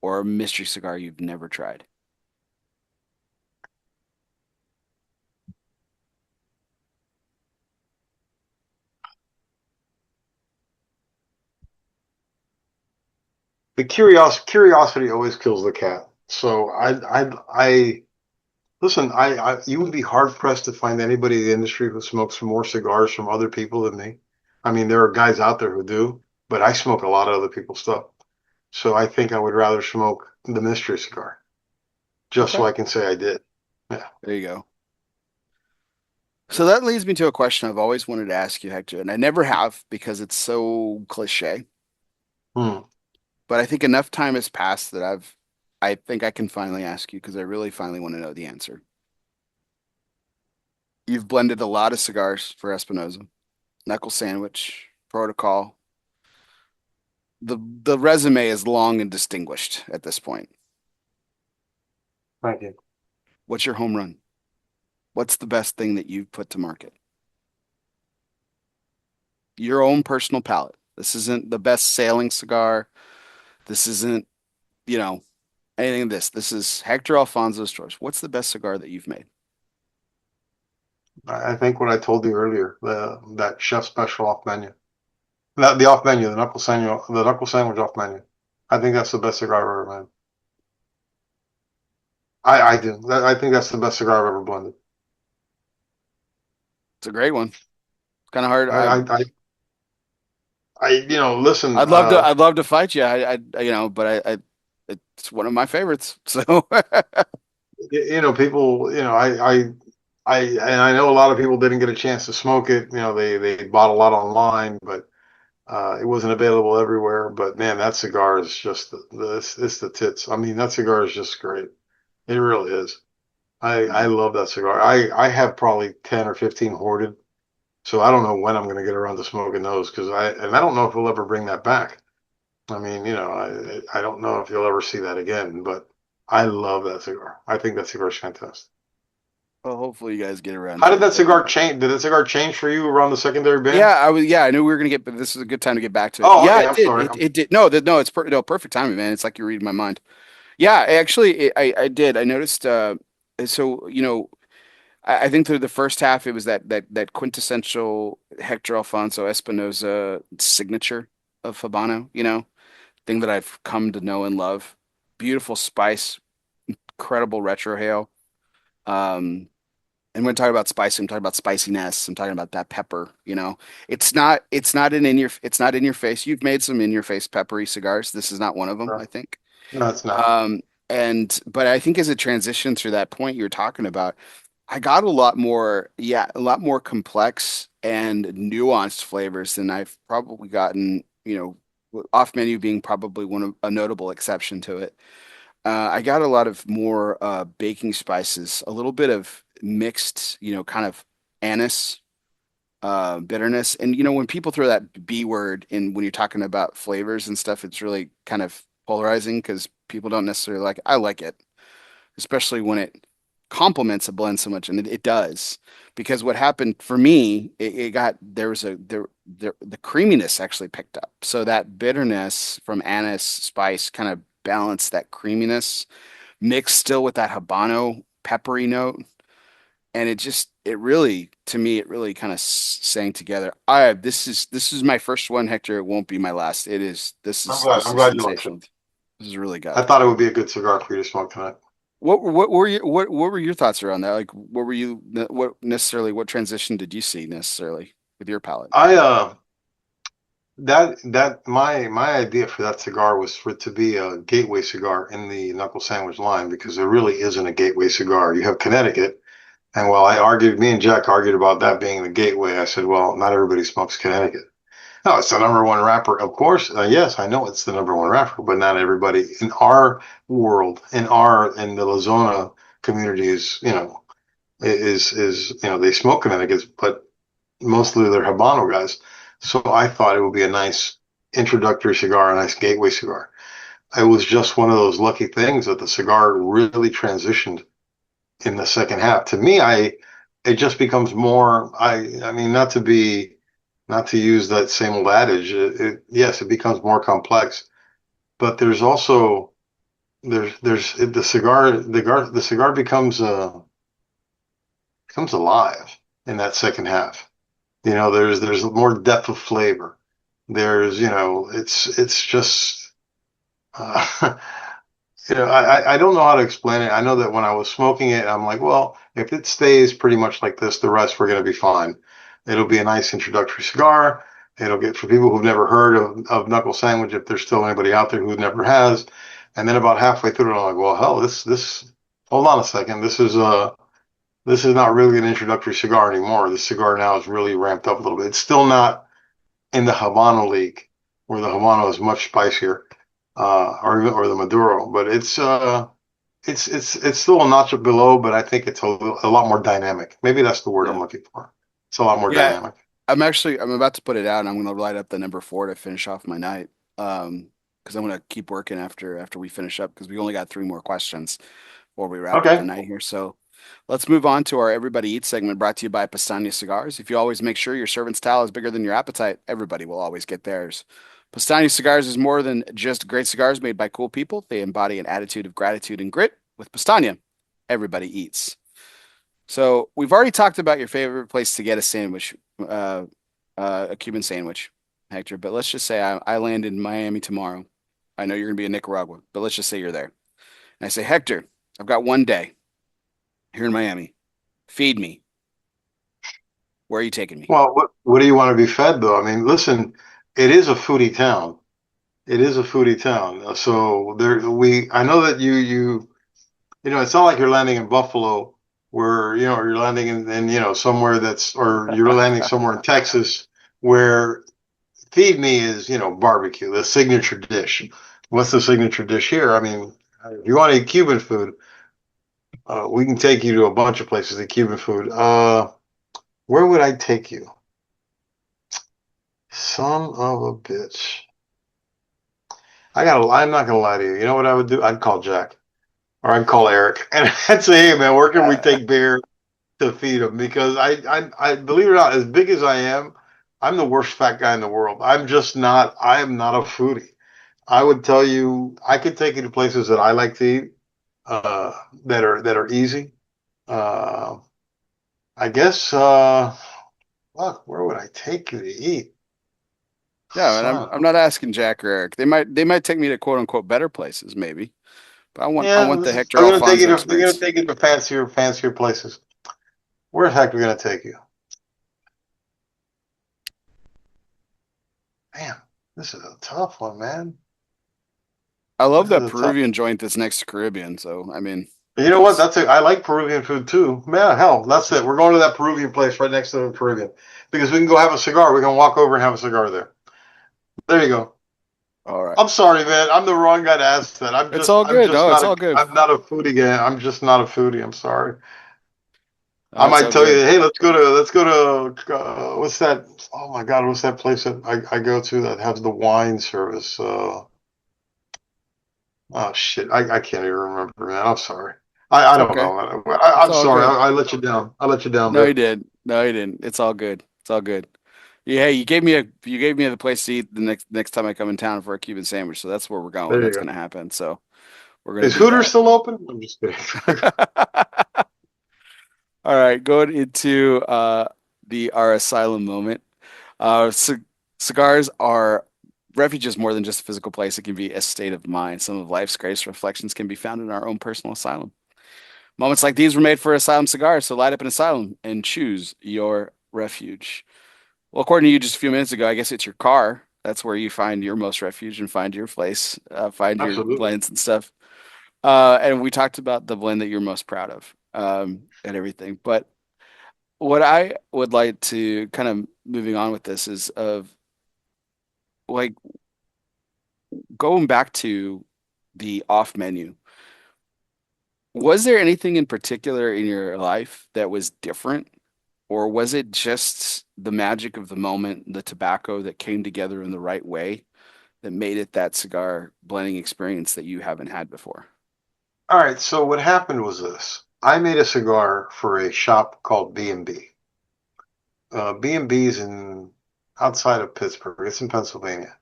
C: or a mystery cigar you've never tried?
B: the curiosity always kills the cat. So I listen. You would be hard pressed to find anybody in the industry who smokes more cigars from other people than me. I mean, there are guys out there who do, but I smoke a lot of other people's stuff. So I think I would rather smoke the mystery cigar just
C: Okay.
B: so I can say I did. Yeah.
C: There you go. So that leads me to a question I've always wanted to ask you, Hector, and I never have because it's so cliche.
B: Hmm.
C: But I think enough time has passed that I think I can finally ask you because I really finally want to know the answer. You've blended a lot of cigars for Espinosa, Knuckle Sandwich, Protocol. The resume is long and distinguished at this point.
B: Thank you.
C: What's your home run? What's the best thing that you've put to market? Your own personal palate. This isn't the best sailing cigar. This isn't, you know, anything of this. This is Hector Alfonso's choice. What's the best cigar that you've made?
B: I think what I told you earlier, that chef special off menu, that the off menu, the knuckle sandwich off menu. I think that's the best cigar I've ever made. I do. I think that's the best cigar I've ever blended.
C: It's a great one. It's kind of hard.
B: I, I, I, listen,
C: I'd love to fight you. It's one of my favorites. So,
B: people, and I know a lot of people didn't get a chance to smoke it. They bought a lot online, but it wasn't available everywhere. But man, that cigar is just it's the tits. I mean, that cigar is just great. It really is. I love that cigar. I have probably 10 or 15 hoarded. So I don't know when I'm going to get around to smoking those and I don't know if we'll ever bring that back. I mean, I don't know if you'll ever see that again, but I love that cigar. I think that cigar is fantastic.
C: well, hopefully you guys get around
B: How
C: to
B: did
C: it.
B: that cigar change? Did that cigar change for you around the secondary ban?
C: Yeah, I knew we were gonna get, but this is a good time to get back to it.
B: Oh,
C: Yeah,
B: okay.
C: it
B: I'm
C: did.
B: sorry.
C: It did. No, no, perfect timing, man. It's like you're reading my mind. Yeah, I did. I noticed. So I think through the first half, it was that quintessential Hector Alfonso Espinosa signature of Habano. Thing that I've come to know and love. Beautiful spice, incredible retrohale. Um, and when I talk about spice, I'm talking about spiciness. I'm talking about that pepper. It's not in your face. You've made some in your face peppery cigars. This is not one of them, I think.
B: No, it's not.
C: But I think as a transition through that point you're talking about, I got a lot more complex and nuanced flavors than I've probably gotten, off menu being probably a notable exception to it. I got a lot of more baking spices, a little bit of mixed, kind of anise, bitterness. And when people throw that B word in when you're talking about flavors and stuff, it's really kind of polarizing because people don't necessarily like it. I like it, especially when it complements a blend so much, and it does. Because what happened for me, it got there was a there the creaminess actually picked up. So that bitterness from anise spice kind of balanced that creaminess, mixed still with that Habano peppery note. And it really, to me, it really kind of sang together. This is my first one, Hector. It won't be my last. This
B: I'm
C: is
B: glad you liked it.
C: sensational. This is really
B: I
C: good.
B: thought it would be a good cigar for you to smoke tonight.
C: What were your thoughts around that? Like, what transition did you see necessarily with your palate?
B: I that my idea for that cigar was for it to be a gateway cigar in the knuckle sandwich line because there really isn't a gateway cigar. You have Connecticut, and while me and Jack argued about that being the gateway, I said, well, not everybody smokes Connecticut. No, it's the number one rapper. Of course, yes, I know it's the number one rapper, but not everybody in our world, in the La Zona communities, they smoke Connecticut's, but mostly they're Habano guys. So I thought it would be a nice introductory cigar, a nice gateway cigar. It was just one of those lucky things that the cigar really transitioned in the second half. To me, it just becomes more. I mean, not to use that same old adage. Yes, it becomes more complex, but there's also there's the cigar becomes alive in that second half. There's more depth of flavor. There's, it's just Uh, I don't know how to explain it. I know that when I was smoking it, I'm like, well, if it stays pretty much like this, the rest we're going to be fine. It'll be a nice introductory cigar. It'll get for people who've never heard of knuckle sandwich, if there's still anybody out there who never has. And then about halfway through it, I'm like, well, hell, hold on a second. This is not really an introductory cigar anymore. The cigar now is really ramped up a little bit. It's still not in the Habano league, where the Habano is much spicier, or the Maduro, but it's still a notch below, but I think it's a lot more dynamic. Maybe that's the word I'm
C: Yeah.
B: looking for. It's a lot more
C: Yeah.
B: dynamic.
C: I'm about to put it out and I'm gonna light up the number four to finish off my night. Because I'm gonna keep working after we finish up because we only got three more questions before we wrap up the
B: Okay.
C: night here. So let's move on to our Everybody Eats segment brought to you by Pastania Cigars. If you always make sure your servant's towel is bigger than your appetite, everybody will always get theirs. Pastania Cigars is more than just great cigars made by cool people. They embody an attitude of gratitude and grit. With Pastania, everybody eats. So we've already talked about your favorite place to get a sandwich, uh, a Cuban sandwich, Hector. But let's just say I land in Miami tomorrow. I know you're going to be in Nicaragua, but let's just say you're there. And I say, Hector, I've got one day here in Miami. Feed me. Where are you taking me?
B: Well, what do you want to be fed though? I mean, listen, it is a foodie town. It is a foodie town. So I know that it's not like you're landing in Buffalo where, you're landing in somewhere or you're landing somewhere in Texas where feed me is, barbecue, the signature dish. What's the signature dish here? I mean, if you want to eat Cuban food, we can take you to a bunch of places to eat Cuban food. Where would I take you? Son of a bitch. I'm not gonna lie to you. You know what I would do? I'd call Jack or I'd call Eric and I'd say, hey man, where can we take beer to feed him? Because I believe it or not, as big as I am, I'm the worst fat guy in the world. I am not a foodie. I would tell you, I could take you to places that I like to eat, that are easy. Uh, I guess, fuck, where would I take you to eat?
C: Yeah, and I'm
B: Son.
C: I'm not asking Jack or Eric. They might take me to quote unquote better places, maybe. But I want
B: Yeah,
C: the Hector
B: they're gonna take you
C: Alfonso
B: to they're gonna
C: experience.
B: take you to fancier places. Where the heck are we gonna take you? Man, this is a tough one, man.
C: I love
B: This is
C: that
B: a tough.
C: Peruvian joint that's next to Caribbean. So I mean,
B: You know what?
C: because
B: I like Peruvian food too. Man, hell, that's it. We're going to that Peruvian place right next to the Peruvian because we can go have a cigar. We can walk over and have a cigar there. There you go.
C: all right,
B: I'm sorry, man. I'm the wrong guy to ask that.
C: it's all good. No, it's all good.
B: I'm not a foodie guy. I'm just not a foodie. I'm sorry. I
C: It's
B: might
C: all
B: tell you,
C: good.
B: hey, let's go to what's that? Oh my God, what's that place that I go to that has the wine service? Oh shit, I can't even remember, man. I'm sorry. I
C: It's
B: don't
C: okay.
B: know.
C: It's
B: I'm
C: all
B: sorry.
C: good.
B: I let you down. I let you down
C: No, you
B: there.
C: did. No, you didn't. It's all good. It's all good. Yeah, hey, you gave me the place to eat the next time I come in town for a Cuban sandwich. So that's where we're going.
B: There you
C: That's
B: go.
C: gonna happen. So we're gonna
B: Is
C: do
B: Hooters
C: that.
B: still open? I'm just kidding.
C: All right, going into our asylum moment. C Cigars are refuges more than just a physical place. It can be a state of mind. Some of life's greatest reflections can be found in our own personal asylum. Moments like these were made for Asylum Cigars, so light up an asylum and choose your refuge. Well, according to you just a few minutes ago, I guess it's your car. That's where you find your most refuge and find your place, find your
B: Absolutely.
C: blends and stuff. And we talked about the blend that you're most proud of, and everything. But what I would like to kind of moving on with this is of like going back to the off menu. Was there anything in particular in your life that was different, or was it just the magic of the moment, the tobacco that came together in the right way that made it that cigar blending experience that you haven't had before?
B: All right. So what happened was this. I made a cigar for a shop called B&B. B&B's in outside of Pittsburgh. It's in Pennsylvania.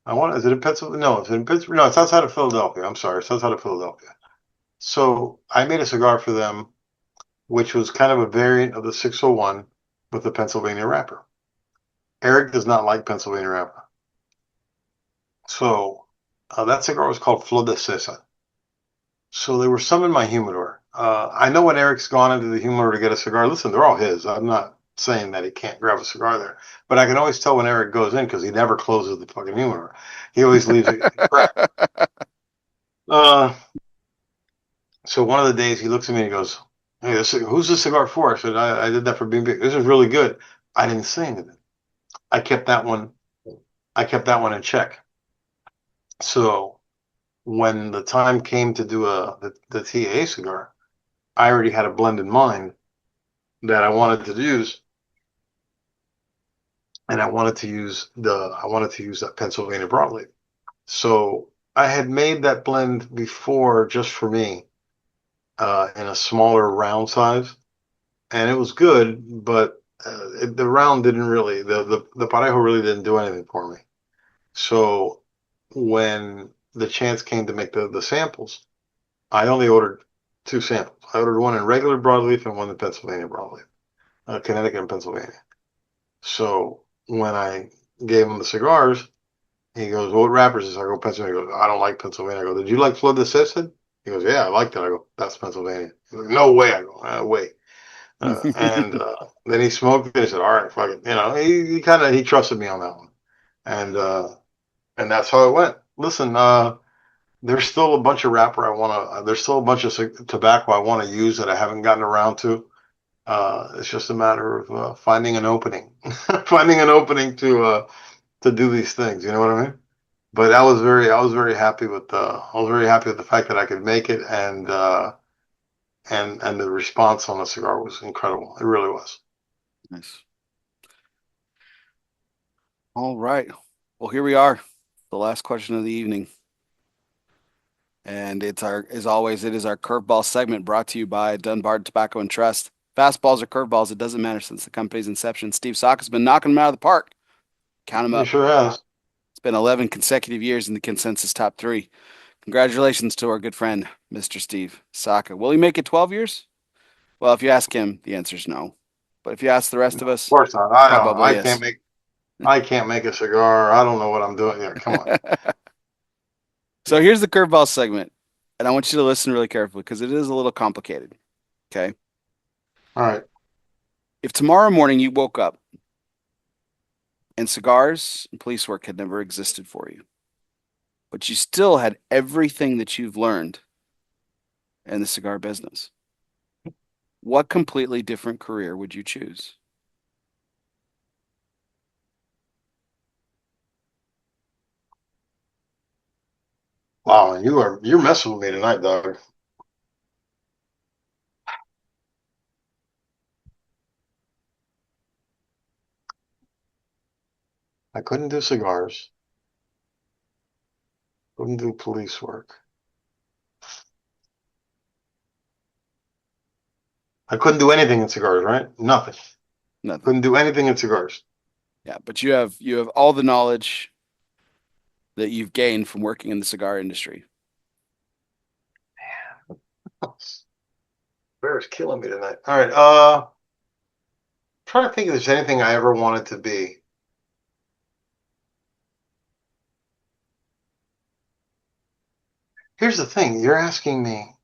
B: Is it in Pennsylvania? No, it's in Pittsburgh. No, it's outside of Philadelphia. I'm sorry. It's outside of Philadelphia. So I made a cigar for them, which was kind of a variant of the 601 with the Pennsylvania wrapper. Eric does not like Pennsylvania wrapper. So That cigar was called Flor de Sesa. So there were some in my humidor. I know when Eric's gone into the humidor to get a cigar, listen, they're all his. I'm not saying that he can't grab a cigar there, but I can always tell when Eric goes in because he never closes the fucking humidor. He always leaves it cracked. Uh, so one of the days he looks at me and he goes, "Hey, who's this cigar for?" I said, I did that for being big. This is really good. I didn't say anything. I kept that one. I kept that one in check. So when the time came to do the TA cigar, I already had a blend in mind that I wanted to use, and I wanted to use that Pennsylvania broadleaf. So I had made that blend before just for me, in a smaller round size, and it was good, but the round didn't really the parejo really didn't do anything for me. So when the chance came to make the samples, I only ordered two samples. I ordered one in regular broadleaf and one in Pennsylvania broadleaf, Connecticut and Pennsylvania. So when I gave him the cigars, he goes, "What wrappers is?" I go, "Pennsylvania." He goes, "I don't like Pennsylvania." I go, "Did you like Flor de Cesar?" He goes, "Yeah, I liked it." I go, "That's Pennsylvania." He goes, "No way." I go, "Wait." And then he smoked it. He said, "All right, fuck it." He kind of he trusted me on that one, and uh, and that's how it went. Listen, there's still a bunch of wrapper I want to. There's still a bunch of tobacco I want to use that I haven't gotten around to. It's just a matter of finding an opening, finding an opening to do these things. You know what I mean? But I was very happy with I was very happy with the fact that I could make it, and the response on the cigar was incredible. It really was.
C: Nice. All right. Well, here we are, the last question of the evening. And as always, it is our curveball segment brought to you by Dunbar Tobacco and Trust. Fastballs or curveballs, it doesn't matter since the company's inception. Steve Saka has been knocking them out of the park. Count them
B: He
C: up.
B: sure has.
C: It's been 11 consecutive years in the consensus top three. Congratulations to our good friend, Mr. Steve Saka. Will he make it 12 years? Well, if you ask him, the answer is no. But if you ask the rest of
B: Of
C: us,
B: course not. I don't.
C: probably yes.
B: I can't make a cigar. I don't know what I'm doing here. Come on.
C: So here's the curveball segment. And I want you to listen really carefully because it is a little complicated. Okay.
B: All right.
C: If tomorrow morning you woke up and cigars and police work had never existed for you, but you still had everything that you've learned in the cigar business, what completely different career would you choose?
B: Wow, and you're messing with me tonight, dog. I couldn't do cigars. Couldn't do police work. I couldn't do anything in cigars, right? Nothing.
C: Nothing.
B: Couldn't do anything in cigars.
C: Yeah, but you have all the knowledge that you've gained from working in the cigar industry.
B: Bear's killing me tonight. All right. Trying to think if there's anything I ever wanted to be. Here's the thing. You're asking me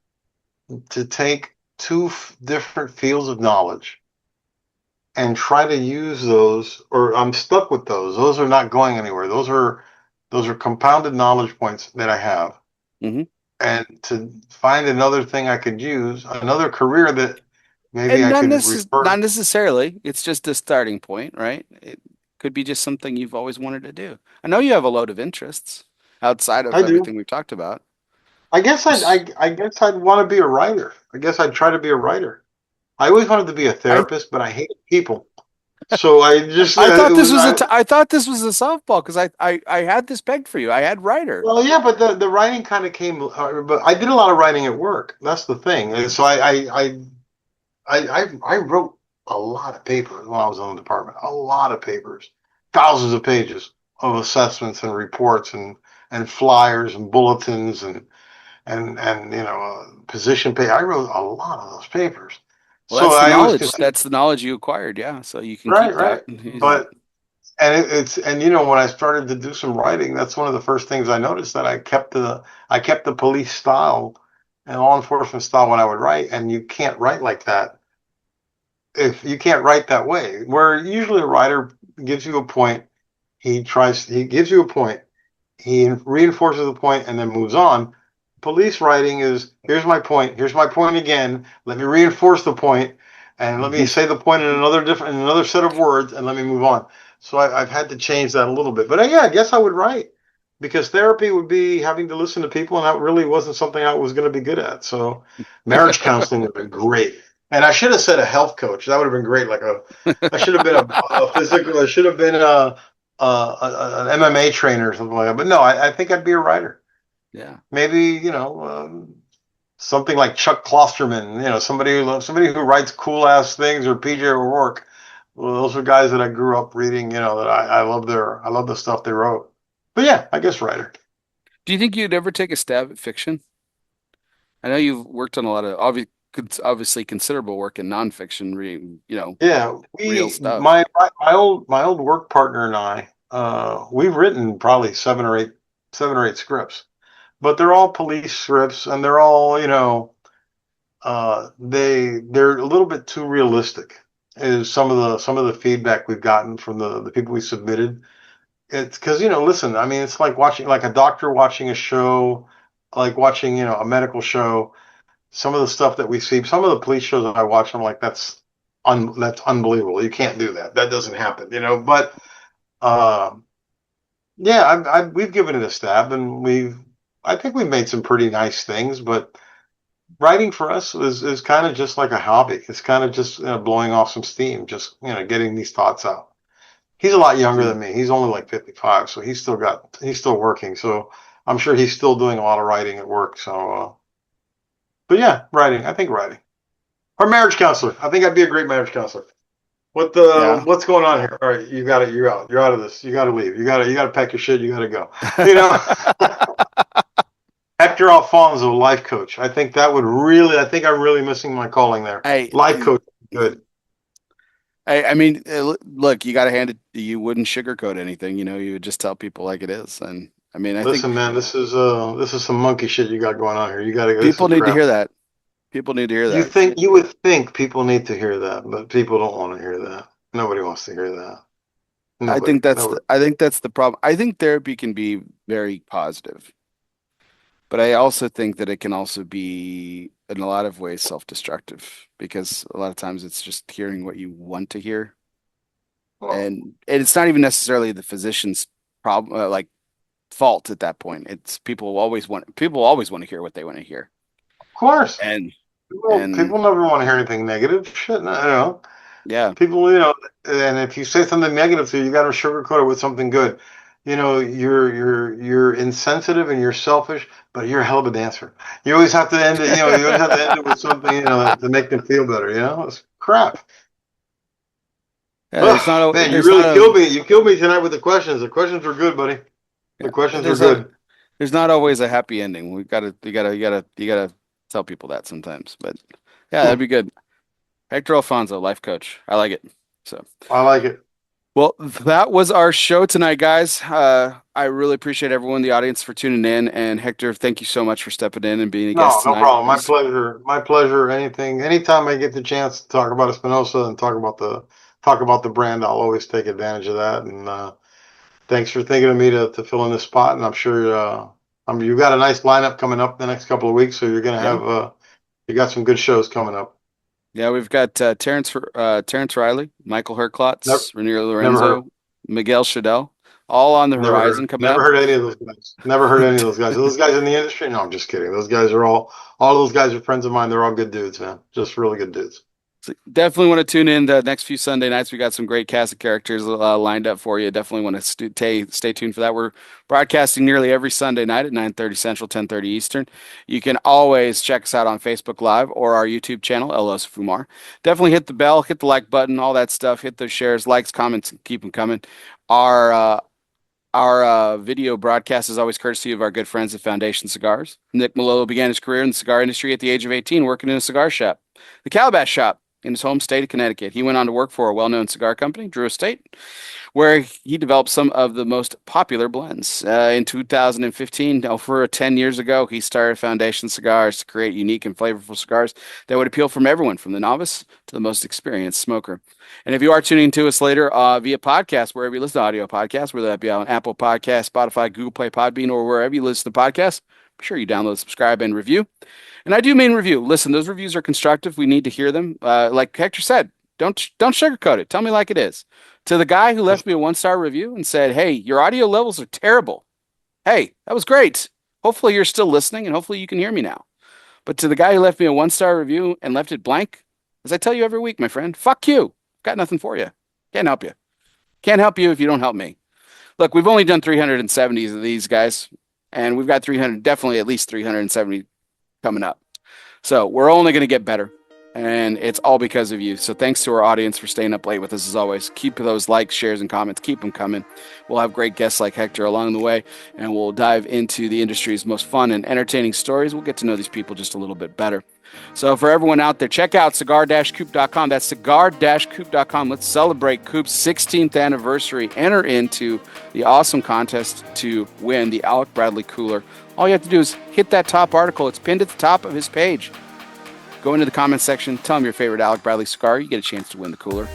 B: to take two different fields of knowledge and try to use those, or I'm stuck with those. Those are not going anywhere. Those are compounded knowledge points that I have.
C: Mm-hmm.
B: And to find another thing I could use, another career that maybe
C: And
B: I could refer.
C: not necessarily. It's just a starting point, right? It could be just something you've always wanted to do. I know you have a load of interests outside of
B: I do.
C: everything we've talked about.
B: I guess I'd want to be a writer. I guess I'd try to be a writer. I always wanted to be a
C: I
B: therapist, but I hate people. So I just
C: I
B: it
C: thought this
B: was
C: was
B: I
C: I thought this was a softball because I had this pegged for you. I had writer.
B: well yeah, but the writing kind of came. But I did a lot of writing at work. That's the thing. And so I wrote a lot of papers when I was in the department. A lot of papers, thousands of pages of assessments and reports and flyers and bulletins and position pay. I wrote a lot of those papers.
C: Well,
B: So I always
C: That's the knowledge you acquired. Yeah, so you can
B: right,
C: keep
B: right.
C: that and use it.
B: But And you know, when I started to do some writing, that's one of the first things I noticed, that I kept the police style and law enforcement style when I would write, and you can't write like that if you can't write that way. Where usually a writer gives you a point, he gives you a point, he reinforces the point, and then moves on. Police writing is, here's my point again. Let me reinforce the point, and let me say the point in another set of words, and let me move on. So I've had to change that a little bit. But yeah, I guess I would write, because therapy would be having to listen to people, and that really wasn't something I was going to be good at. So marriage counseling would have been great. And I should have said a health coach. That would have been great. I should have been a physical. I should have been an MMA trainer or something like that. But no, I think I'd be a writer.
C: Yeah.
B: Maybe, something like Chuck Klosterman, somebody who writes cool ass things, or PJ O'Rourke. Well, those are guys that I grew up reading, that I love I love the stuff they wrote. But yeah, I guess writer.
C: Do you think you'd ever take a stab at fiction? I know you've worked on a lot of obviously considerable work in nonfiction, reading,
B: Yeah,
C: real stuff.
B: my old work partner and I, we've written probably seven or eight scripts, but they're all police scripts, and they're all, they're a little bit too realistic. Is some of the feedback we've gotten from the people we submitted. It's because, listen, I mean, it's like watching, like a doctor watching a show, like watching, a medical show. Some of the stuff that we see, some of the police shows that I watch, I'm like, that's unbelievable. You can't do that. That doesn't happen, But um, yeah, we've given it a stab, and I think we've made some pretty nice things. But writing for us is kind of just like a hobby. It's kind of just, blowing off some steam, just, getting these thoughts out. He's a lot younger
C: Mhm.
B: than me. He's only like 55, so he's still working. So I'm sure he's still doing a lot of writing at work. So, but yeah, writing. I think writing, or marriage counselor. I think I'd be a great marriage counselor.
C: Yeah.
B: What's going on here? All right, you got it. You're out. You're out of this. You got to leave. You got to pack your shit. You got to go. You know, Hector Alfonso, life coach. I think that would really. I think I'm really missing my calling there.
C: I,
B: Life coach, good.
C: I mean, look, you got to hand it. You wouldn't sugarcoat anything, you would just tell people like it is. And I mean, I think
B: Listen, man, this is some monkey shit you got going on here. You got to. This
C: people
B: is
C: need to
B: crap.
C: hear that. People need to hear that.
B: You would think people need to hear that, but people don't want to hear that. Nobody wants to hear that. Nobody. Nobody.
C: I think that's the problem. I think therapy can be very positive, but I also think that it can also be in a lot of ways self-destructive, because a lot of times it's just hearing what you want to hear.
B: Well,
C: And it's not even necessarily the physician's problem, like fault at that point. It's people always want to hear what they want to hear.
B: of course.
C: And
B: People
C: and
B: never want to hear anything negative. Shit, no.
C: yeah.
B: People, and if you say something negative to you, you got to sugarcoat it with something good. You're insensitive and you're selfish, but you're a hell of a dancer. You always have to end it. You always have to end it with something, to make them feel better. It's crap.
C: Yeah,
B: Oh, man, you
C: there's
B: really
C: not a
B: killed me. You killed me tonight with the questions. The questions were good, buddy. The
C: yeah,
B: questions were good.
C: there's not always a happy ending. You gotta tell people that sometimes. But yeah, that'd
B: Hmm,
C: be good. Hector Alfonso, life coach. I like it. So,
B: I like it.
C: well, that was our show tonight, guys. I really appreciate everyone in the audience for tuning in. And Hector, thank you so much for stepping in and being a
B: No,
C: guest
B: no
C: tonight.
B: problem. My pleasure. My pleasure. Anytime I get the chance to talk about Espinosa and talk about the brand, I'll always take advantage of that. And thanks for thinking of me to fill in this spot. And I'm sure you've got a nice lineup coming up the next couple of weeks, so you're gonna
C: Yeah.
B: have you got some good shows coming up.
C: Yeah, we've got Terrence Riley, Michael
B: Never,
C: Herklotz, Ranier
B: never heard,
C: Lorenzo, Miguel Shadell, all on the horizon coming
B: never
C: up.
B: heard any of those guys. Never heard any of those guys. Are those guys in the industry? No, I'm just kidding. Those guys are all those guys are friends of mine. They're all good dudes, man. Just really good dudes.
C: So definitely want to tune in the next few Sunday nights. We got some great cast of characters lined up for you. Definitely want to stay tuned for that. We're broadcasting nearly every Sunday night at 9:30 Central, 10:30 Eastern. You can always check us out on Facebook Live or our YouTube channel, ELOSOFUMAR. Definitely hit the bell, hit the like button, all that stuff. Hit those shares, likes, comments, and keep them coming. Our uh, our video broadcast is always courtesy of our good friends at Foundation Cigars. Nick Malolo began his career in the cigar industry at the age of 18, working in a cigar shop, the Calabash Shop, in his home state of Connecticut. He went on to work for a well-known cigar company, Drew Estate, where he developed some of the most popular blends. In 2015, over 10 years ago, he started Foundation Cigars to create unique and flavorful cigars that would appeal from everyone, from the novice to the most experienced smoker. And if you are tuning to us later via podcast, wherever you listen to audio podcasts, whether that be on Apple Podcasts, Spotify, Google Play, Podbean, or wherever you listen to podcasts, be sure you download, subscribe, and review. And I do mean review. Listen, those reviews are constructive. We need to hear them. Like Hector said, don't sugarcoat it. Tell me like it is. To the guy who left me a 1-star review and said, hey, your audio levels are terrible. Hey, that was great. Hopefully you're still listening and hopefully you can hear me now. But to the guy who left me a 1-star review and left it blank, as I tell you every week, my friend, fuck you. Got nothing for you. Can't help you. Can't help you if you don't help me. Look, we've only done 370 of these guys, and we've got definitely at least 370 coming up. So we're only going to get better. And it's all because of you. So thanks to our audience for staying up late with us as always. Keep those likes, shares, and comments. Keep them coming. We'll have great guests like Hector along the way, and we'll dive into the industry's most fun and entertaining stories. We'll get to know these people just a little bit better. So for everyone out there, check out cigar-coop.com. That's cigar-coop.com. Let's celebrate Coop's 16th anniversary. Enter into the awesome contest to win the Alec Bradley cooler. All you have to do is hit that top article. It's pinned at the top of his page. Go into the comments section, tell him your favorite Alec Bradley cigar. You get a chance to win the cooler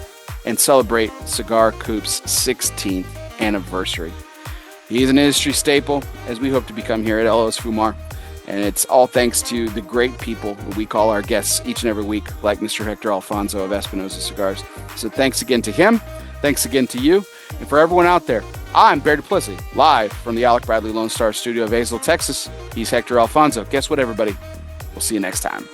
C: and celebrate Cigar Coop's 16th anniversary. He's an industry staple, as we hope to become here at ELOSOFUMAR. And it's all thanks to the great people that we call our guests each and every week, like Mr. Hector Alfonso of Espinosa Cigars. So thanks again to him. Thanks again to you. And for everyone out there, I'm Bear Duplessis, live from the Alec Bradley Lone Star Studio of Azle, Texas. He's Hector Alfonso. Guess what, everybody? We'll see you next time.